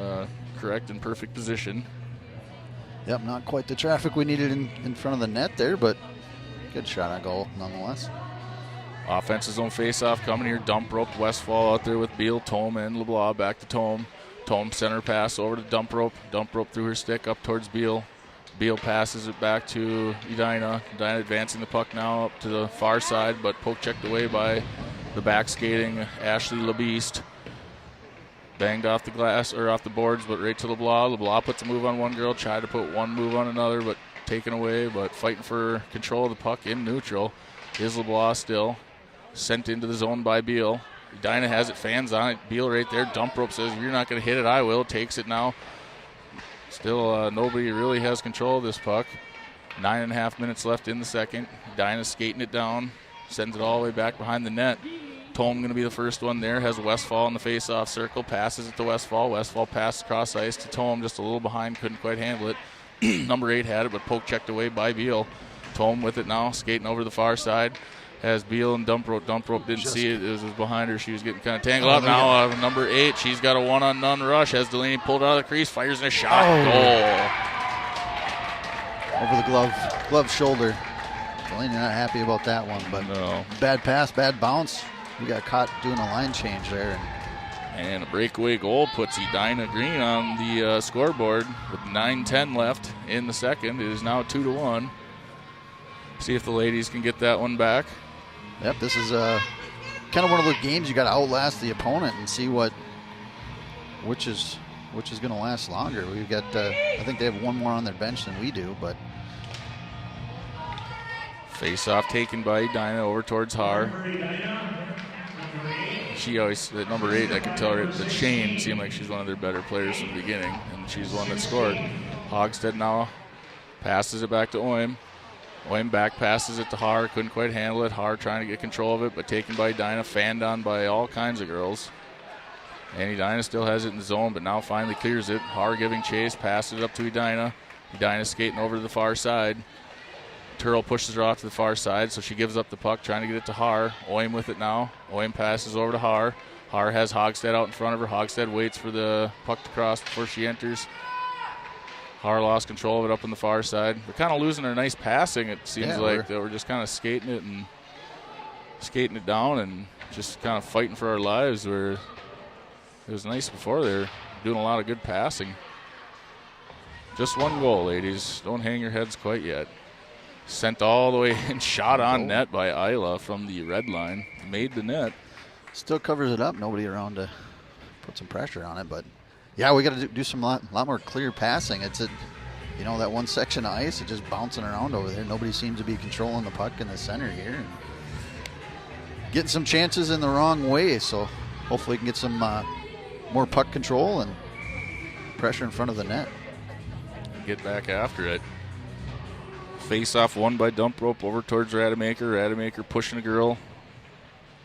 correct and perfect position.
Yep, not quite the traffic we needed in front of the net there, but good shot on goal nonetheless.
Offensive zone face-off coming here. Dump rope. Westfall out there with Beal, Tome, and LeBlanc. Back to Tome. Tome center pass over to dump rope. Dump rope through her stick up towards Beal. Beal passes it back to Edina. Edina advancing the puck now up to the far side, but poke checked away by the back skating Ashley LeBeast. Banged off the glass or off the boards, but right to LeBlanc. LeBlanc puts a move on one girl, tried to put one move on another, but taken away. But fighting for control of the puck in neutral is LeBlanc still. Sent into the zone by Beal. Edina has it, fans on it. Beal right there. Dump rope says, "If you're not going to hit it, I will." Takes it now. Still, nobody really has control of this puck. 9.5 minutes left in the second. Edina skating it down. Sends it all the way back behind the net. Tome going to be the first one there. Has Westfall in the face-off circle. Passes it to Westfall. Westfall passes across ice to Tome. Just a little behind. Couldn't quite handle it. Number 8 had it, but poke checked away by Beal. Tome with it now. Skating over to the far side. Has Beal and dump rope. Dump rope didn't see it. It was behind her. She was getting kind of tangled up. Now number 8. She's got a one-on-none rush. Has Delaney pulled out of the crease. Fires in a shot. Goal.
Over the glove shoulder. Delaney not happy about that one, but
no.
Bad pass, bad bounce. We got caught doing a line change there.
And a breakaway goal puts Edina Green on the scoreboard with 9:10 left in the second. It is now 2-1. See if the ladies can get that one back.
Yep, this is kind of one of those games you got to outlast the opponent and see which is going to last longer. We've got I think they have one more on their bench than we do, but
face-off taken by Edina over towards Har. She always, at number 8, I could tell her the chain seemed like she's one of their better players from the beginning, and she's the one that scored. Hogstead now passes it back to Oim. Oim back passes it to Har, couldn't quite handle it. Har trying to get control of it, but taken by Edina, fanned on by all kinds of girls. And Edina still has it in the zone, but now finally clears it. Har giving chase, passes it up to Edina. Edina skating over to the far side. Turl pushes her off to the far side, so she gives up the puck, trying to get it to Har. Oim with it now. Oim passes over to Har. Har has Hogstead out in front of her. Hogstead waits for the puck to cross before she enters. Har lost control of it up on the far side. They're kind of losing their nice passing, it seems like. They were just kind of skating it down and just kind of fighting for our lives, where it was nice before. They were doing a lot of good passing. Just one goal, ladies. Don't hang your heads quite yet. Sent all the way and shot on net by Isla from the red line. Made the net.
Still covers it up. Nobody around to put some pressure on it, but yeah, we got to do some lot more clear passing. It's that one section of ice, it's just bouncing around over there. Nobody seems to be controlling the puck in the center here. And getting some chances in the wrong way, so hopefully we can get some more puck control and pressure in front of the net.
Get back after it. Face-off won by dump rope over towards Rademacher. Rademacher pushing a girl.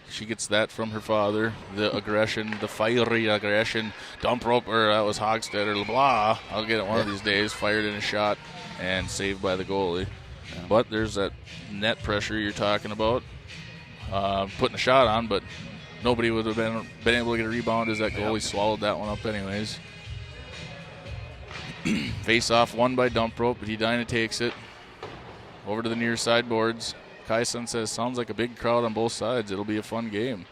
She gets that from her father. The aggression, the fiery aggression. Dump rope, or that was Hogstead or LeBlanc. I'll get it one of these days. Fired in a shot and saved by the goalie. But there's that net pressure you're talking about, putting a shot on, but nobody would have been able to get a rebound as that goalie swallowed that one up anyways. Face off won by dump rope, but Edina takes it over to the near side boards. Kaisan says, sounds like a big crowd on both sides. It'll be a fun game.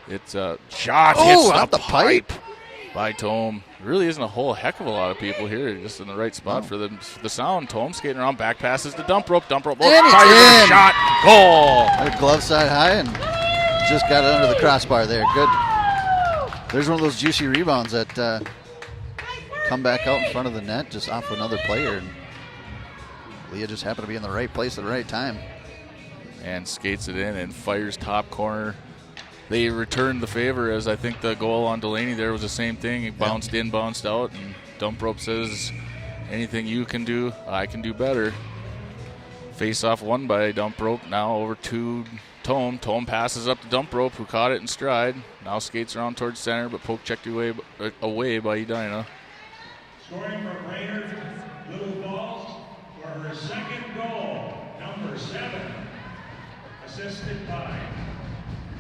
It's a shot hits
out the pipe
by Tome. Really isn't a whole heck of a lot of people here, just in the right spot for the sound. Tome skating around, back passes to dump rope. Dump rope, fires a shot, goal.
Had a glove side high and just got it under the crossbar there. Good. There's one of those juicy rebounds that come back out in front of the net, just off another player. And Leah just happened to be in the right place at the right time.
And skates it in and fires top corner. They returned the favor, as I think the goal on Delaney there was the same thing. He bounced in, bounced out, and dump rope says, anything you can do, I can do better. Face off won by dump rope, now over to Tome. Tome passes up to dump rope, who caught it in stride. Now skates around towards center, but poke checked away by Edina.
Scoring for Brainerd, Lou Ball for her second goal, number 7, assisted by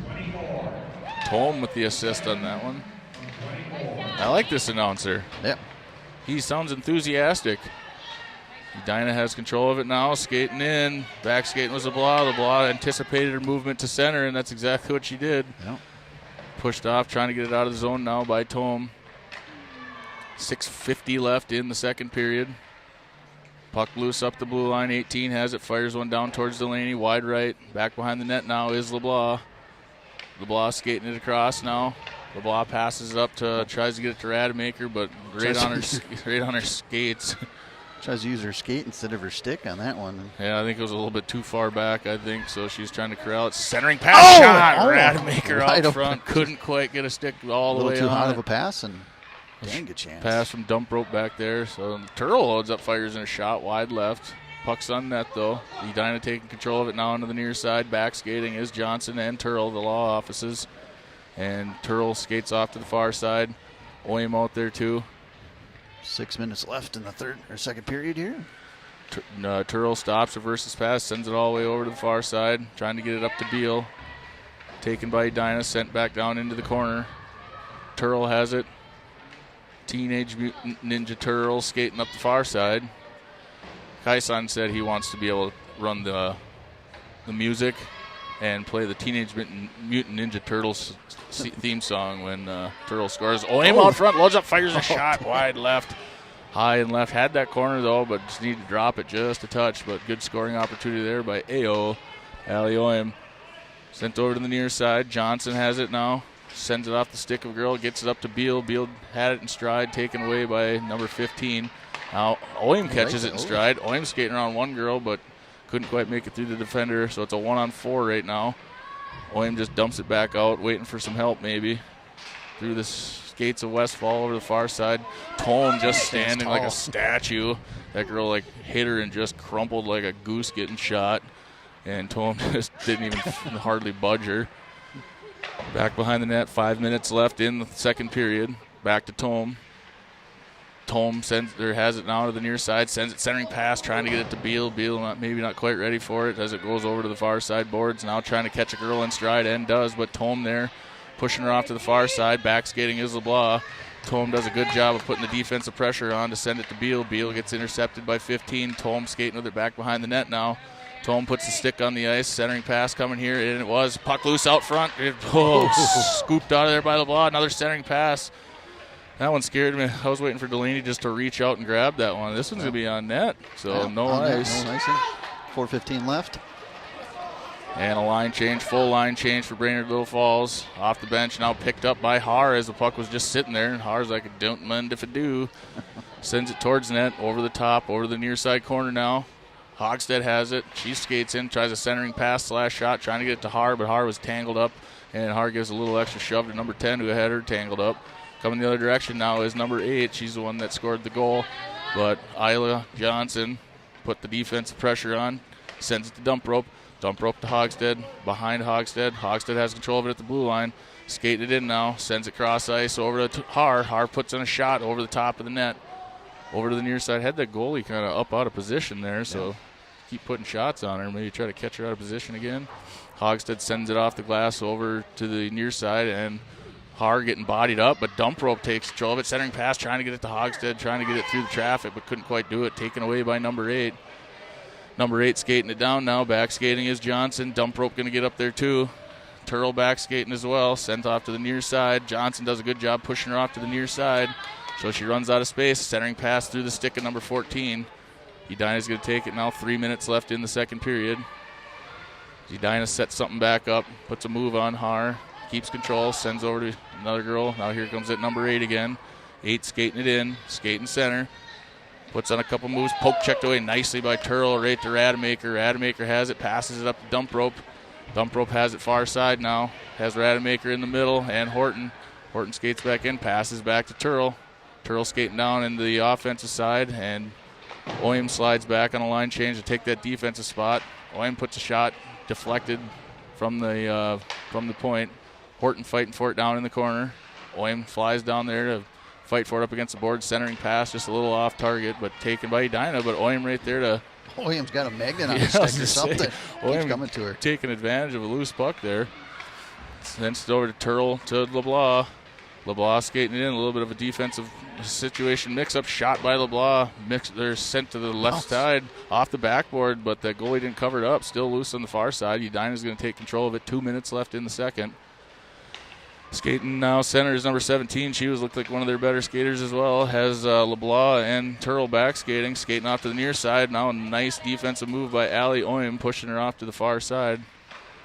24.
Tome with the assist on that one. I like this announcer.
Yep.
He sounds enthusiastic. Edina has control of it now, skating in. Back skating was LeBlanc. LeBlanc anticipated her movement to center, and that's exactly what she did.
Yep.
Pushed off, trying to get it out of the zone now by Tome. 6:50 left in the second period. Puck loose up the blue line. 18 has it, fires one down towards Delaney, wide right. Back behind the net now is LeBlanc. LeBlanc skating it across now. LeBlanc passes it up tries to get it to Rademacher, but right on her skates.
Tries to use her skate instead of her stick on that one.
Yeah, I think it was a little bit too far back, so she's trying to corral it. Centering pass shot. Rademacher
right
out front. Couldn't quite get a stick all the way on.
A little too hot of a pass, and dang good chance.
Pass from dump rope back there. So Turl loads up, fires in a shot wide left. Puck's on net, though. Edina taking control of it now into the near side. Back skating is Johnson and Turl, the law offices. And Turl skates off to the far side. Oim out there, too.
6 minutes left in the second period here.
Turl stops, reverses pass, sends it all the way over to the far side. Trying to get it up to Beal. Taken by Edina, sent back down into the corner. Turl has it. Teenage Mutant Ninja Turtle skating up the far side. Kaisan said he wants to be able to run the music and play the Teenage Mutant Ninja Turtles theme song when Turtle scores. Aim out front, loads up, fires a shot wide left. High and left. Had that corner, though, but just needed to drop it just a touch. But good scoring opportunity there by Ayo. Ali Oim. Sent over to the near side. Johnson has it now. Sends it off the stick of Girl, gets it up to Beal. Beal had it in stride, taken away by number 15. Now Oim catches it in stride. Oim skating around one girl, but couldn't quite make it through the defender, so it's a 1-on-4 right now. Oim just dumps it back out, waiting for some help maybe. Through the skates of Westfall over the far side. Tome just standing like a statue. That girl hit her and just crumpled like a goose getting shot. And Tome just didn't even hardly budge her. Back behind the net, 5 minutes left in the second period. Back to Tome. Tome has it now to the near side, sends it centering pass, trying to get it to Beal. Beal maybe not quite ready for it as it goes over to the far side boards. Now trying to catch a girl in stride, and does, but Tome there pushing her off to the far side. Back skating is LeBlanc. Tome does a good job of putting the defensive pressure on to send it to Beal. Beal gets intercepted by 15. Tome skating with it back behind the net now. Tome puts the stick on the ice. Centering pass coming here, and it was. Puck loose out front. Scooped out of there by LeBlanc. Another centering pass. That one scared me. I was waiting for Delaney just to reach out and grab that one. This one's going to be on net, so no ice.
No icing. 4:15 left.
And a line change, full line change for Brainerd Little Falls. Off the bench, now picked up by Har as the puck was just sitting there. And Har's like, don't mind if I do. Sends it towards net, over the top, over the near side corner now. Hogstead has it. She skates in, tries a centering pass / shot, trying to get it to Har, but Har was tangled up. And Har gives a little extra shove to number 10, who had her tangled up. Coming the other direction now is number 8. She's the one that scored the goal. But Isla Johnson put the defensive pressure on, sends it to dump rope. Dump rope to Hogstead, behind Hogstead. Hogstead has control of it at the blue line. Skated it in now, sends it cross ice over to Har. Har puts in a shot over the top of the net. Over to the near side. Had that goalie kind of up out of position there, so keep putting shots on her, maybe try to catch her out of position again. Hogstead sends it off the glass over to the near side, and Har getting bodied up, but Dump Rope takes control of it, centering pass, trying to get it to Hogstead, trying to get it through the traffic, but couldn't quite do it, taken away by number 8. Number 8 skating it down now, back skating is Johnson. Dump Rope going to get up there too. Turl back skating as well, sent off to the near side. Johnson does a good job pushing her off to the near side, so she runs out of space, centering pass through the stick of number 14. Edina's going to take it now, 3 minutes left in the second period. Edina sets something back up, puts a move on Har, keeps control, sends over to another girl. Now here comes at number 8 again. 8 skating it in, skating center. Puts on a couple moves, poke checked away nicely by Turl right to Rademacher. Rademacher has it, passes it up to Dump Rope. Dump Rope has it far side now. Has Rademacher in the middle and Horton. Horton skates back in, passes back to Turl. Turl skating down into the offensive side, and Oim slides back on a line change to take that defensive spot. Oim puts a shot deflected from the point. Horton fighting for it down in the corner. Oim flies down there to fight for it up against the board. Centering pass just a little off target, but taken by Edina. But Oim right there to...
Oim's got a magnet on his stick or something. Keeps coming to her.
Taking advantage of a loose puck there. Sends it over to Turl to LeBlanc. LeBlanc skating it in, a little bit of a defensive situation mix-up. Shot by LeBlanc. They're sent to the left side off the backboard, but the goalie didn't cover it up. Still loose on the far side. Edina's going to take control of it. 2 minutes left in the second. Skating now center is number 17. She looked like one of their better skaters as well. Has LeBlanc and Turl back skating. Skating off to the near side. Now a nice defensive move by Allie Oim, pushing her off to the far side.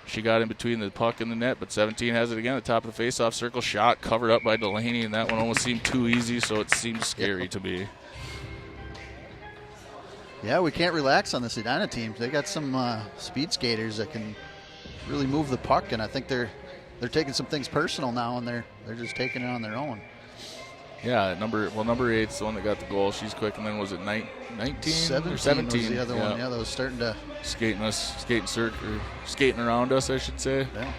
She got in between the puck and the net, but 17 has it again at the top of the face-off circle. Shot covered up by Delaney, and that one almost seemed too easy, so it seemed scary to me.
Yeah, we can't relax on this Edina team. They got some speed skaters that can really move the puck, and I think they're taking some things personal now, and they're just taking it on their own.
Yeah, number 8's the one that got the goal. She's quick, and then was it 19 or 17?
Was the other one. Yeah, that was starting to
skating around us, I should say.
Yeah.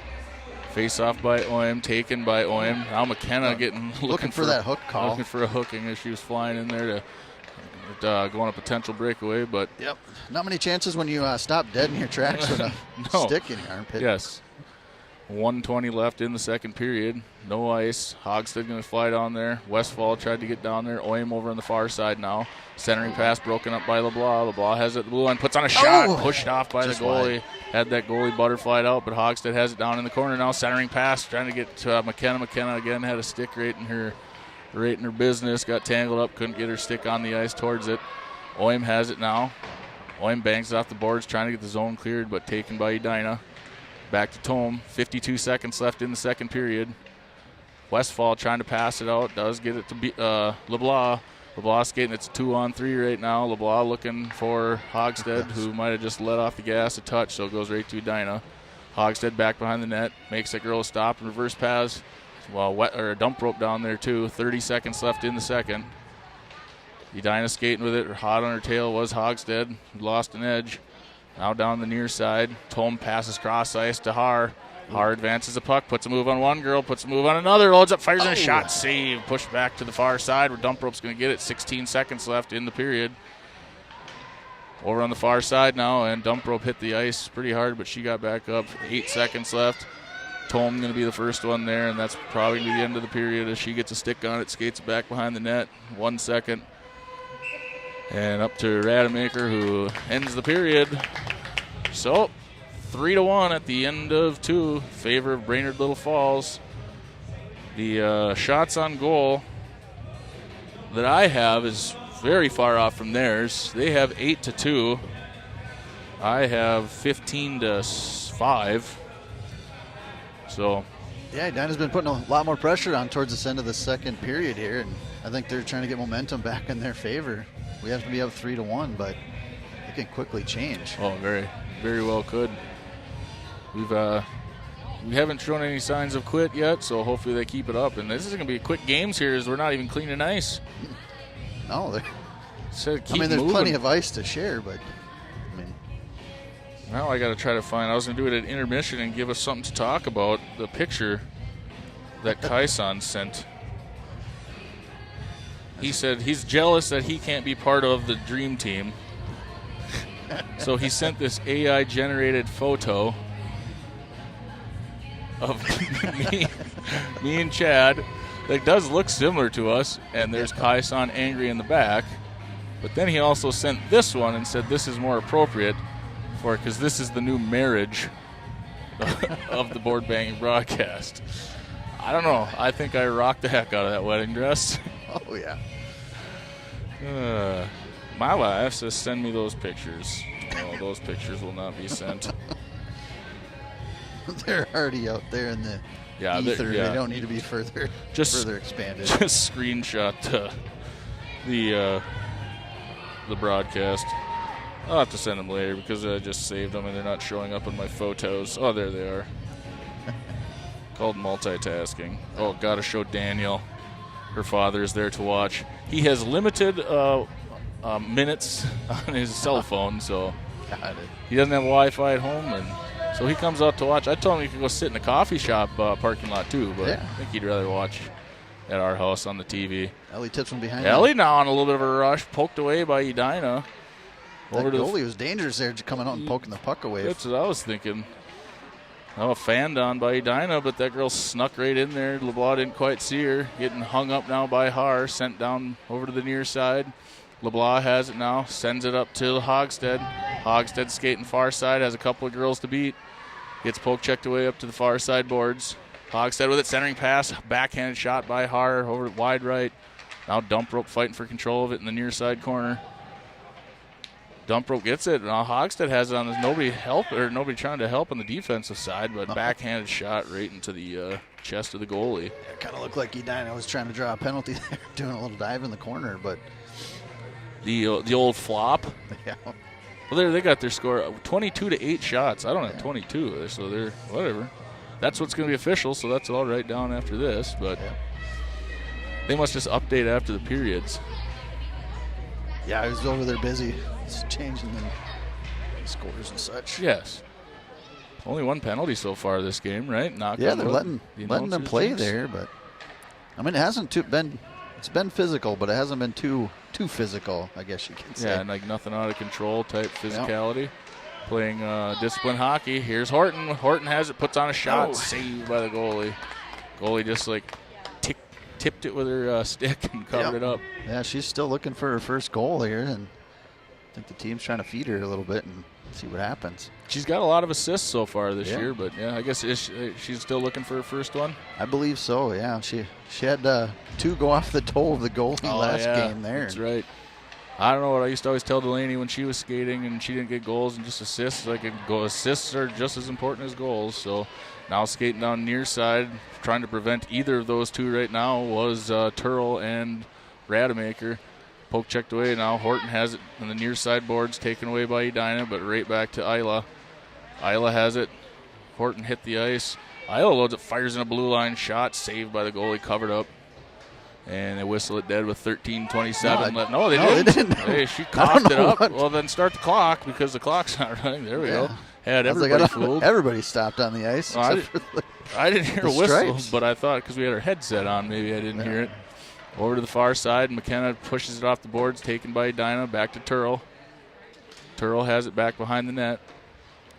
Face off by Oim, taken by Oim. Now McKenna looking
for that hook call.
Looking for a hooking as she was flying in there to go on a potential breakaway, but
yep, not many chances when you stop dead in your tracks with a stick in your armpit.
Yes. 1:20 left in the second period. No ice. Hogstead going to fly down there. Westfall tried to get down there. Oim over on the far side now. Centering pass broken up by LeBlanc. LeBlanc has it at the blue line. Puts on a shot. Pushed off by the goalie. Had that goalie butterflied out, but Hogstead has it down in the corner now. Centering pass. Trying to get to McKenna. McKenna again had a stick right in her business. Got tangled up. Couldn't get her stick on the ice towards it. Oim has it now. Oim bangs it off the boards. Trying to get the zone cleared, but taken by Edina. Back to Tome. 52 seconds left in the second period. Westfall trying to pass it out. Does get it to LeBlanc. LeBlanc skating. It's a 2-on-3 right now. LeBlanc looking for Hogstead, who might have just let off the gas a touch, so it goes right to Edina. Hogstead back behind the net. Makes that girl stop and reverse pass. Well, a dump rope down there, too. 30 seconds left in the second. Edina skating with it. Hot on her tail was Hogstead. Lost an edge. Now down the near side. Tome passes cross ice to Har. Har advances the puck, puts a move on one girl, puts a move on another, loads up, fires in a shot, save, pushed back to the far side where Dump Rope's going to get it. 16 seconds left in the period. Over on the far side now, and Dump Rope hit the ice pretty hard, but she got back up. 8 seconds left. Tome going to be the first one there, and that's probably the end of the period as she gets a stick on it, skates back behind the net. 1 second. And up to Rademacher, who ends the period. So, 3-1 at the end of 2, favor of Brainerd Little Falls. The shots on goal that I have is very far off from theirs. They have 8-2. I have 15-5. So,
yeah, Edina's been putting a lot more pressure on towards this end of the second period here, and I think they're trying to get momentum back in their favor. We have to be up 3-1, but it can quickly change.
Oh, very, very well could. We haven't shown any signs of quit yet, so hopefully they keep it up. And this is going to be quick games here, as we're not even cleaning ice.
No,
there's
moving. Plenty of ice to share, but
now I got to try to find. I was going to do it at intermission and give us something to talk about. The picture that Kaison sent. He said he's jealous that he can't be part of the dream team. So he sent this AI-generated photo of me and Chad that does look similar to us, and there's Kai-san angry in the back. But then he also sent this one and said this is more appropriate for it because this is the new marriage of the board banging broadcast. I don't know. I think I rocked the heck out of that wedding dress.
Oh, yeah.
My wife says send me those pictures. No, those pictures will not be sent.
They're already out there in the ether. They don't need to be further expanded.
Just screenshot the broadcast. I'll have to send them later because I just saved them and they're not showing up in my photos. Oh, there they are. Called multitasking. Oh, gotta show Daniel. Her father is there to watch. He has limited minutes on his cell phone, so he doesn't have Wi-Fi at home, and so he comes out to watch. I told him he could go sit in the coffee shop parking lot too, but I think he'd rather watch at our house on the TV.
Ellie tips from behind.
Ellie now on a little bit of a rush, poked away by Edina.
That goalie was dangerous there, just coming out and poking the puck away.
That's what I was thinking. Oh, fanned on by Edina, but that girl snuck right in there. LeBlanc didn't quite see her. Getting hung up now by Har, sent down over to the near side. LeBlanc has it now, sends it up to Hogstead. Hogstead skating far side, has a couple of girls to beat. Gets poke checked away up to the far side boards. Hogstead with it, centering pass, backhanded shot by Har over wide right. Now Dump Rope fighting for control of it in the near side corner. Dump Rope gets it. Now Hogstead has it on this. Nobody trying to help on the defensive side, but backhanded shot right into the chest of the goalie.
It kind of looked like Edina was trying to draw a penalty there, doing a little dive in the corner, but
the old flop.
Yeah.
Well, they got their score 22-8 shots. I don't have 22, so they're whatever. That's what's going to be official, so that's all right down after this. But they must just update after the periods.
Yeah, I was over there busy. It's changing the scores and such.
Yes. Only one penalty so far this game, right?
They're letting them play there, but I mean it hasn't been. It's been physical, but it hasn't been too physical, I guess you can say.
Yeah, and like nothing out of control type physicality. Yep. Playing disciplined hockey. Here's Horton. Horton has it, puts on a shot, saved by the goalie. Goalie just like tipped it with her stick and covered it up.
Yeah, she's still looking for her first goal here, and I think the team's trying to feed her a little bit and see what happens.
She's got a lot of assists so far this year, but I guess she's still looking for her first one?
I believe so, yeah. She had 2 go off the toe of the goalie last game there.
That's right. I don't know what I used to always tell Delaney when she was skating and she didn't get goals and just assists. Assists are just as important as goals. So now skating down near side, trying to prevent either of those two right now was Turl and Rademacher. Poke checked away. Now Horton has it on the near side boards, taken away by Edina, but right back to Isla. Isla has it. Horton hit the ice. Isla loads it, fires in a blue line shot, saved by the goalie, covered up. And they whistle it dead with 13:27 left. They didn't. She coughed it up. Well, then start the clock because the clock's not running. There we go. Had everybody fooled.
Everybody stopped on the ice.
Well, I didn't hear a whistle, but I thought because we had our headset on, maybe I didn't hear it. Over to the far side, McKenna pushes it off the boards, taken by Edina, back to Turl. Turl has it back behind the net.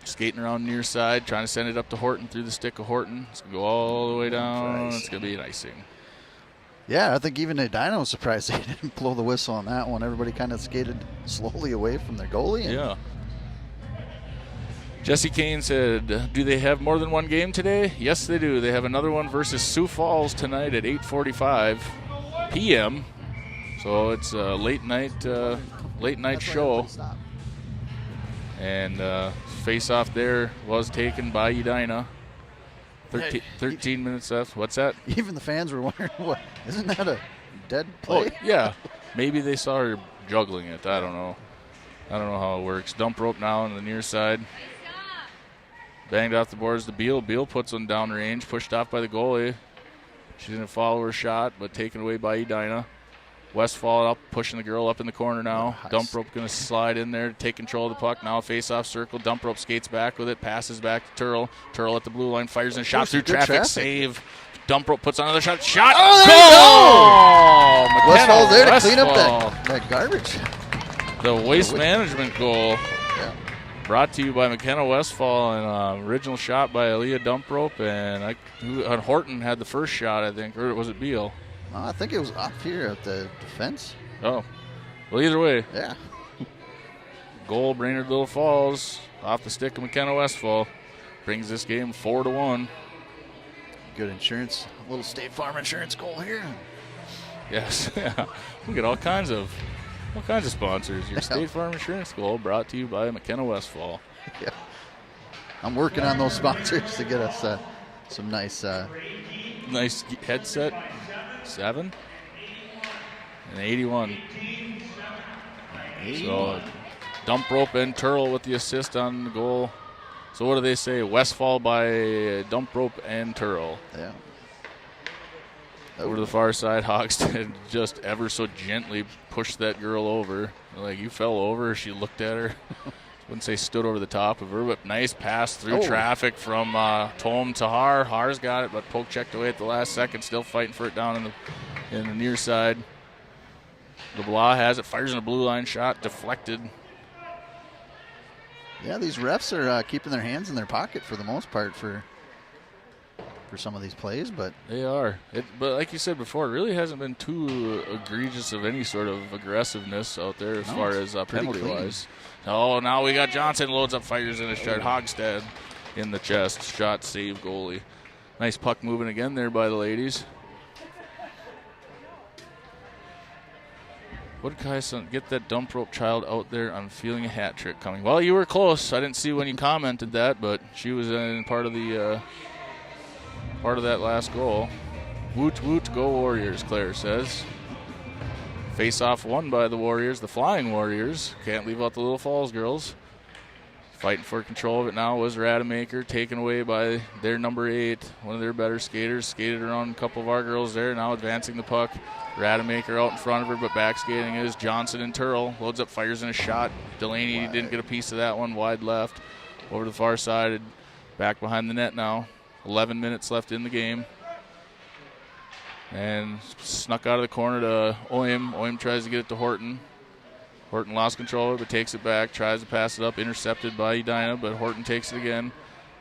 Skating around near side, trying to send it up to Horton through the stick of Horton. It's going to go all the way down. It's going to be an icing.
Yeah, I think even Edina was surprised they didn't blow the whistle on that one. Everybody kind of skated slowly away from their goalie.
Yeah. Jesse Kane said, do they have more than one game today? Yes, they do. They have another one versus Sioux Falls tonight at 8:45 p.m. So it's a late night show. And face-off there was taken by Edina. 13 minutes left. What's that?
Even the fans were wondering, what? Isn't that a dead play?
Oh, yeah. Maybe they saw her juggling it. I don't know. I don't know how it works. Dump Rope now on the near side. Banged off the boards to Beal. Beal puts one down range, pushed off by the goalie. She didn't follow her shot, but taken away by Edina. Westfall up, pushing the girl up in the corner now. Nice. Dump Rope going to slide in there, take control of the puck. Now face-off circle. Dump Rope skates back with it, passes back to Turl. Turl at the blue line, fires in, shot through traffic, save. Dump Rope puts on another shot. Shot!
Goal! Westfall's there to clean up that garbage.
The waste management goal.
Yeah.
Brought to you by McKenna Westfall, and original shot by Aaliyah Dump Rope, and Horton had the first shot, I think, or was it Beal?
I think it was up here at the defense.
Oh, well, either way.
Yeah.
Goal, Brainerd Little Falls, off the stick of McKenna Westfall. Brings this game 4-1.
Good insurance, a little State Farm insurance goal here.
Yes, yeah. We get all kinds of sponsors. Your State Farm insurance goal brought to you by McKenna Westfall.
Yeah. I'm working on those sponsors to get us some nice
nice headset. 7 and 81. So Dump Rope and Turl with the assist on the goal. So what do they say? Westfall by Dump Rope and Turl.
Yeah.
Over to the far side, Hogsted just ever so gently pushed that girl over. Like, you fell over. She looked at her. Wouldn't say stood over the top of her, but nice pass through traffic from Tom to Har. Har's got it, but poke checked away at the last second. Still fighting for it down in the near side. LeBlanc has it, fires in a blue line shot, deflected.
Yeah, these refs are keeping their hands in their pocket for the most part for some of these plays, but
they are. But like you said before, it really hasn't been too egregious of any sort of aggressiveness out there as far as penalty-wise. Oh, now we got Johnson, loads up, fires in a shot. Hogstad in the chest, shot, save, goalie. Nice puck moving again there by the ladies. What did Kai-san get that Dump Rope child out there? I'm feeling a hat trick coming. Well, you were close. I didn't see when you commented that, but she was in part of that last goal. Woot woot, go Warriors, Claire says. Face-off won by the Warriors, the Flying Warriors. Can't leave out the Little Falls girls. Fighting for control of it now was Rademacher, taken away by their number 8, one of their better skaters. Skated around a couple of our girls there, now advancing the puck. Rademacher out in front of her, but back skating is Johnson and Turl. Loads up, fires in a shot. Delaney didn't get a piece of that one, wide left. Over to the far side, back behind the net now. 11 minutes left in the game. And snuck out of the corner to Oim. Oim tries to get it to Horton. Horton lost control of it, but takes it back. Tries to pass it up, intercepted by Edina, but Horton takes it again.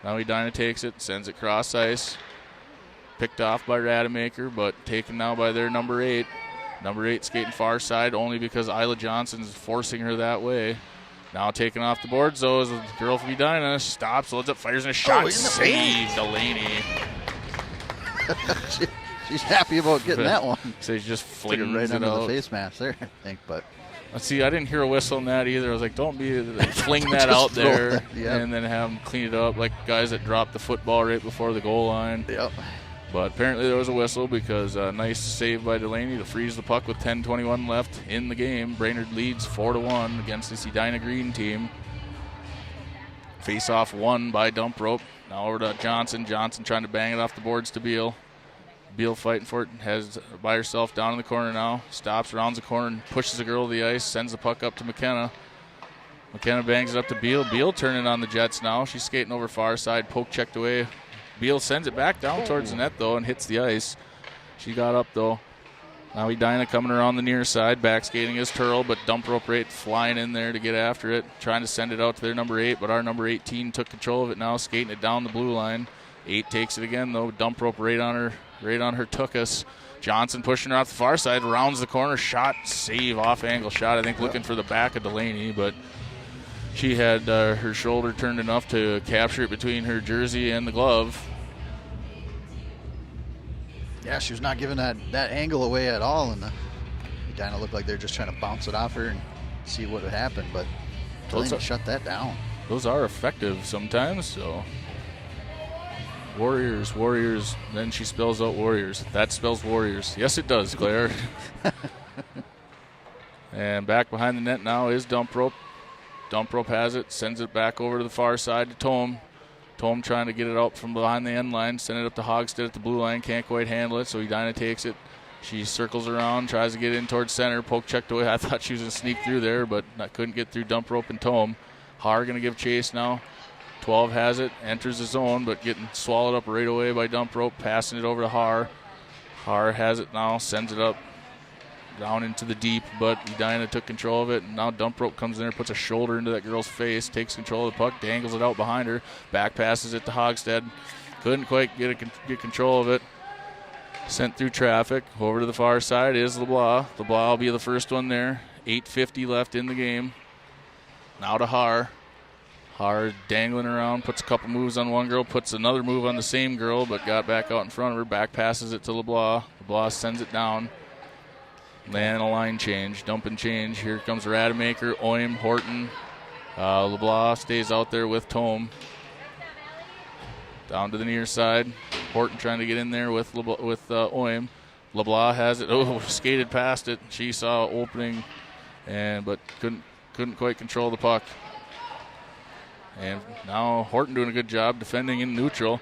Now Edina takes it, sends it cross ice. Picked off by Rademacher, but taken now by their number 8. Number 8 skating far side only because Isla Johnson's forcing her that way. Now taken off the boards, though, is the girl from Edina. Stops, loads up, fires in a shot. Save, Delaney.
She's happy about getting that one.
So she just flings
it right
it
under
out.
the face mask there, I think. But
let's see, I didn't hear a whistle on that either. I was like, don't fling that out there
that,
and then have them clean it up like guys that dropped the football right before the goal line.
Yep.
But apparently there was a whistle because a nice save by Delaney to freeze the puck with 10:21 left in the game. Brainerd leads 4-1 against this Edina Green team. Face-off won by Dump Rope. Now over to Johnson. Johnson trying to bang it off the boards to Beal. Beal fighting for it. Has by herself down in the corner now. Stops, rounds the corner, and pushes the girl to the ice. Sends the puck up to McKenna. McKenna bangs it up to Beal. Beal turning on the Jets now. She's skating over far side. Poke checked away. Beal sends it back down towards the net, though, and hits the ice. She got up, though. Now Edina coming around the near side. Back skating is Turl, but Dump Rope rate flying in there to get after it. Trying to send it out to their number 8, but our number 18 took control of it now, skating it down the blue line. 8 takes it again, though. Dump Rope right on her took us. Johnson pushing her off the far side, rounds the corner, shot, save, off-angle shot. I think looking for the back of Delaney, but she had her shoulder turned enough to capture it between her jersey and the glove.
Yeah, she was not giving that angle away at all, and Edina looked like they're just trying to bounce it off her and see what would happen, but Delaney shut that down.
Those are effective sometimes, so. Warriors, then she spells out Warriors. That spells Warriors. Yes, it does, Claire. And back behind the net now is Dump Rope. Dump Rope has it, sends it back over to the far side to Tome. Tome trying to get it out from behind the end line, send it up to Hogstead at the blue line, can't quite handle it, so Edina takes it. She circles around, tries to get in towards center, poke checked away. I thought she was going to sneak through there, but couldn't get through Dump Rope and Tome. Har going to give chase now. 12 has it, enters the zone, but getting swallowed up right away by Dump Rope, passing it over to Har. Har has it now, sends it up. down into the deep, but Edina took control of it. And now dump rope comes in there, puts a shoulder into that girl's face, takes control of the puck, dangles it out behind her, back passes it to Hogstead. Couldn't quite get control of it. Sent through traffic. Over to the far side is LeBlanc. LeBlanc will be the first one there. 8:50 left in the game. Now to Har. Har dangling around, puts a couple moves on one girl, puts another move on the same girl, but got back out in front of her. Back passes it to LeBlanc. LeBlanc sends it down. Land a line change, dump and change. Here comes Rademacher, Oim, Horton. LeBlanc stays out there with Tome. Down to the near side. Horton trying to get in there with Oim. LeBlanc has it. Oh, skated past it. She saw opening, but couldn't quite control the puck. And now Horton doing a good job defending in neutral.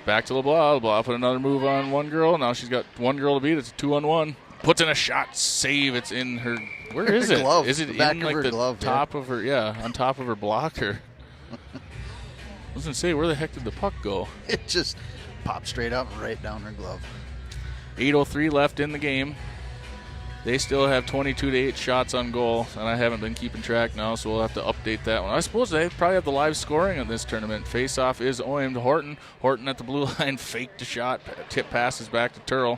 Back to LeBlanc. LeBlanc put another move on one girl. Now she's got one girl to beat. It's a 2-on-1. Puts in a shot, save. It's in her. Where is it?
Glove.
Is it
the back
in
of
like
her
the
glove,
top of her? Yeah, on top of her blocker. I was gonna say, where the heck did the puck go?
It just popped straight up right down her glove.
8:03 left in the game. They still have 22-8 shots on goal, and I haven't been keeping track now, so we'll have to update that one. I suppose they probably have the live scoring on this tournament. Face-off is Oim to Horton. Horton at the blue line, faked a shot. Tip passes back to Turl.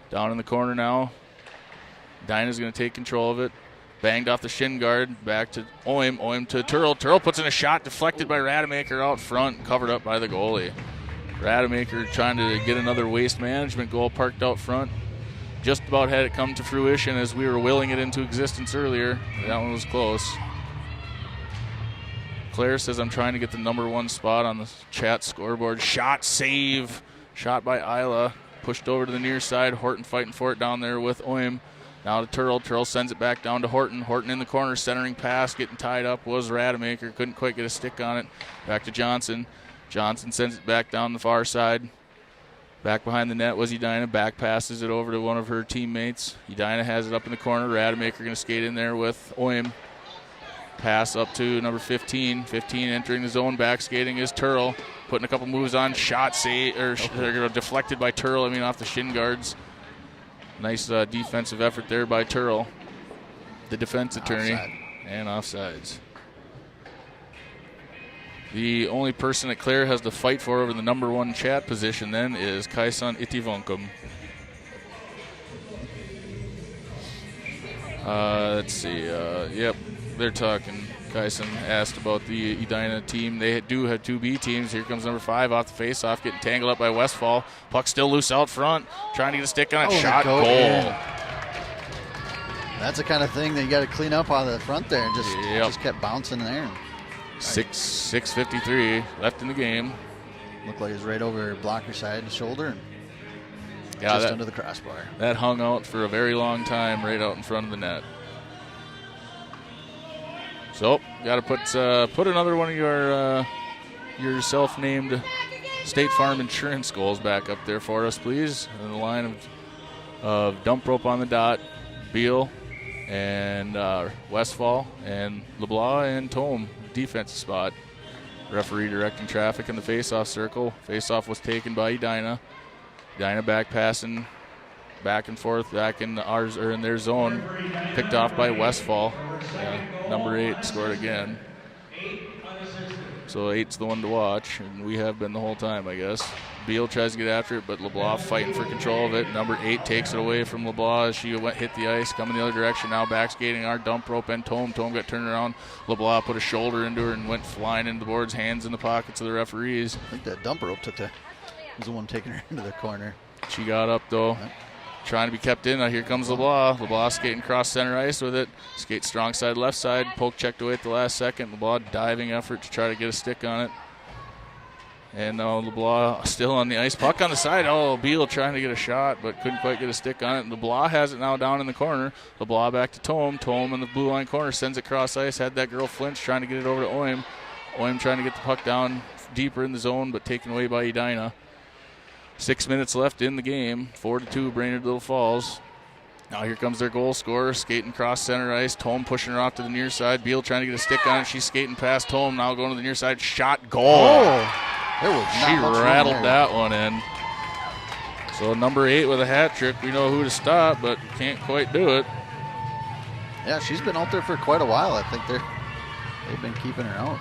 Down in the corner now. Dinah's going to take control of it. Banged off the shin guard. Back to Oim. Oim to Turl. Turl puts in a shot deflected by Rademacher out front, covered up by the goalie. Rademacher trying to get another waste management goal parked out front. Just about had it come to fruition as we were willing it into existence earlier. That one was close. Claire says I'm trying to get the number one spot on the chat scoreboard. Shot, save. Shot by Isla. Pushed over to the near side. Horton fighting for it down there with Oim. Now to Turl. Turl sends it back down to Horton. Horton in the corner, centering pass, getting tied up was Rademacher. Couldn't quite get a stick on it. Back to Johnson. Johnson sends it back down the far side. Back behind the net was Edina. Back passes it over to one of her teammates. Edina has it up in the corner. Rademacher going to skate in there with Oim. Pass up to number 15. 15 entering the zone. Back skating is Turl. Putting a couple moves on. Shot save, or deflected by Turl. Off the shin guards. Nice defensive effort there by Turl, the defense attorney.
Offside.
And offsides. The only person that Claire has to fight for over the number one chat position then is Kaisan Itivonkum. Let's see. Yep, they're talking. Kaisan asked about the Edina team. They do have two B teams. Here comes number 5 off the face-off, getting tangled up by Westfall. Puck still loose out front. Trying to get a stick on it. Shot, goal.
That's the kind of thing that you got to clean up on the front there, and just kept bouncing there.
6:53 left in the game.
Looked like it was right over blocker side and shoulder, and
just
under the crossbar.
That hung out for a very long time right out in front of the net. So, got to put another one of your self-named State Farm insurance goals back up there for us, please. In the line of dump rope on the dot, Beal and Westfall and LeBlanc and Tome. Defensive spot. Referee directing traffic in the face-off circle. Face-off was taken by Edina. Edina back passing back and forth, back in in their zone. Picked off by Westfall. Number 8 scored again. So 8's the one to watch, and we have been the whole time, I guess. Beal tries to get after it, but LeBlanc fighting for control of it. Number 8 takes it away from LeBlanc as she hit the ice, coming the other direction. Now back skating our dump rope and Tome. Tome got turned around. LeBlanc put a shoulder into her and went flying into the boards, hands in the pockets of the referees.
I think that dump rope was the one taking her into the corner.
She got up, though. Trying to be kept in. Now here comes LeBlanc. LeBlanc skating cross center ice with it. Skate strong side, left side. Poke checked away at the last second. LeBlanc diving effort to try to get a stick on it. And now LeBlanc still on the ice. Puck on the side. Oh, Beal trying to get a shot, but couldn't quite get a stick on it. LeBlanc has it now down in the corner. LeBlanc back to Tome. Tome in the blue line corner. Sends it cross ice. Had that girl flinch, trying to get it over to Oim. Oim trying to get the puck down deeper in the zone, but taken away by Edina. 6 minutes left in the game. 4-2, Brainerd Little Falls. Now here comes their goal scorer, skating cross center ice. Tome pushing her off to the near side. Beal trying to get a stick on it. She's skating past Tome. Now going to the near side. Shot, goal.
There was
she rattled that one in. So number 8 with a hat trick. We know who to stop, but can't quite do it.
Yeah, she's been out there for quite a while. I think they've been keeping her out.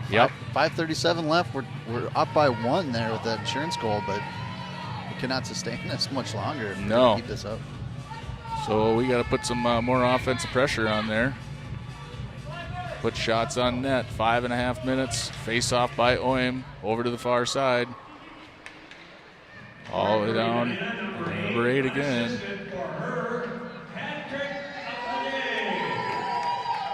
Yep.
5:37 left. We're up by 1 there with that insurance goal, but we cannot sustain this much longer if we're gonna keep this up.
So we got to put some more offensive pressure on there. Put shots on net. 5.5 minutes. Face off by Oim over to the far side. All the way down. Number 8 again.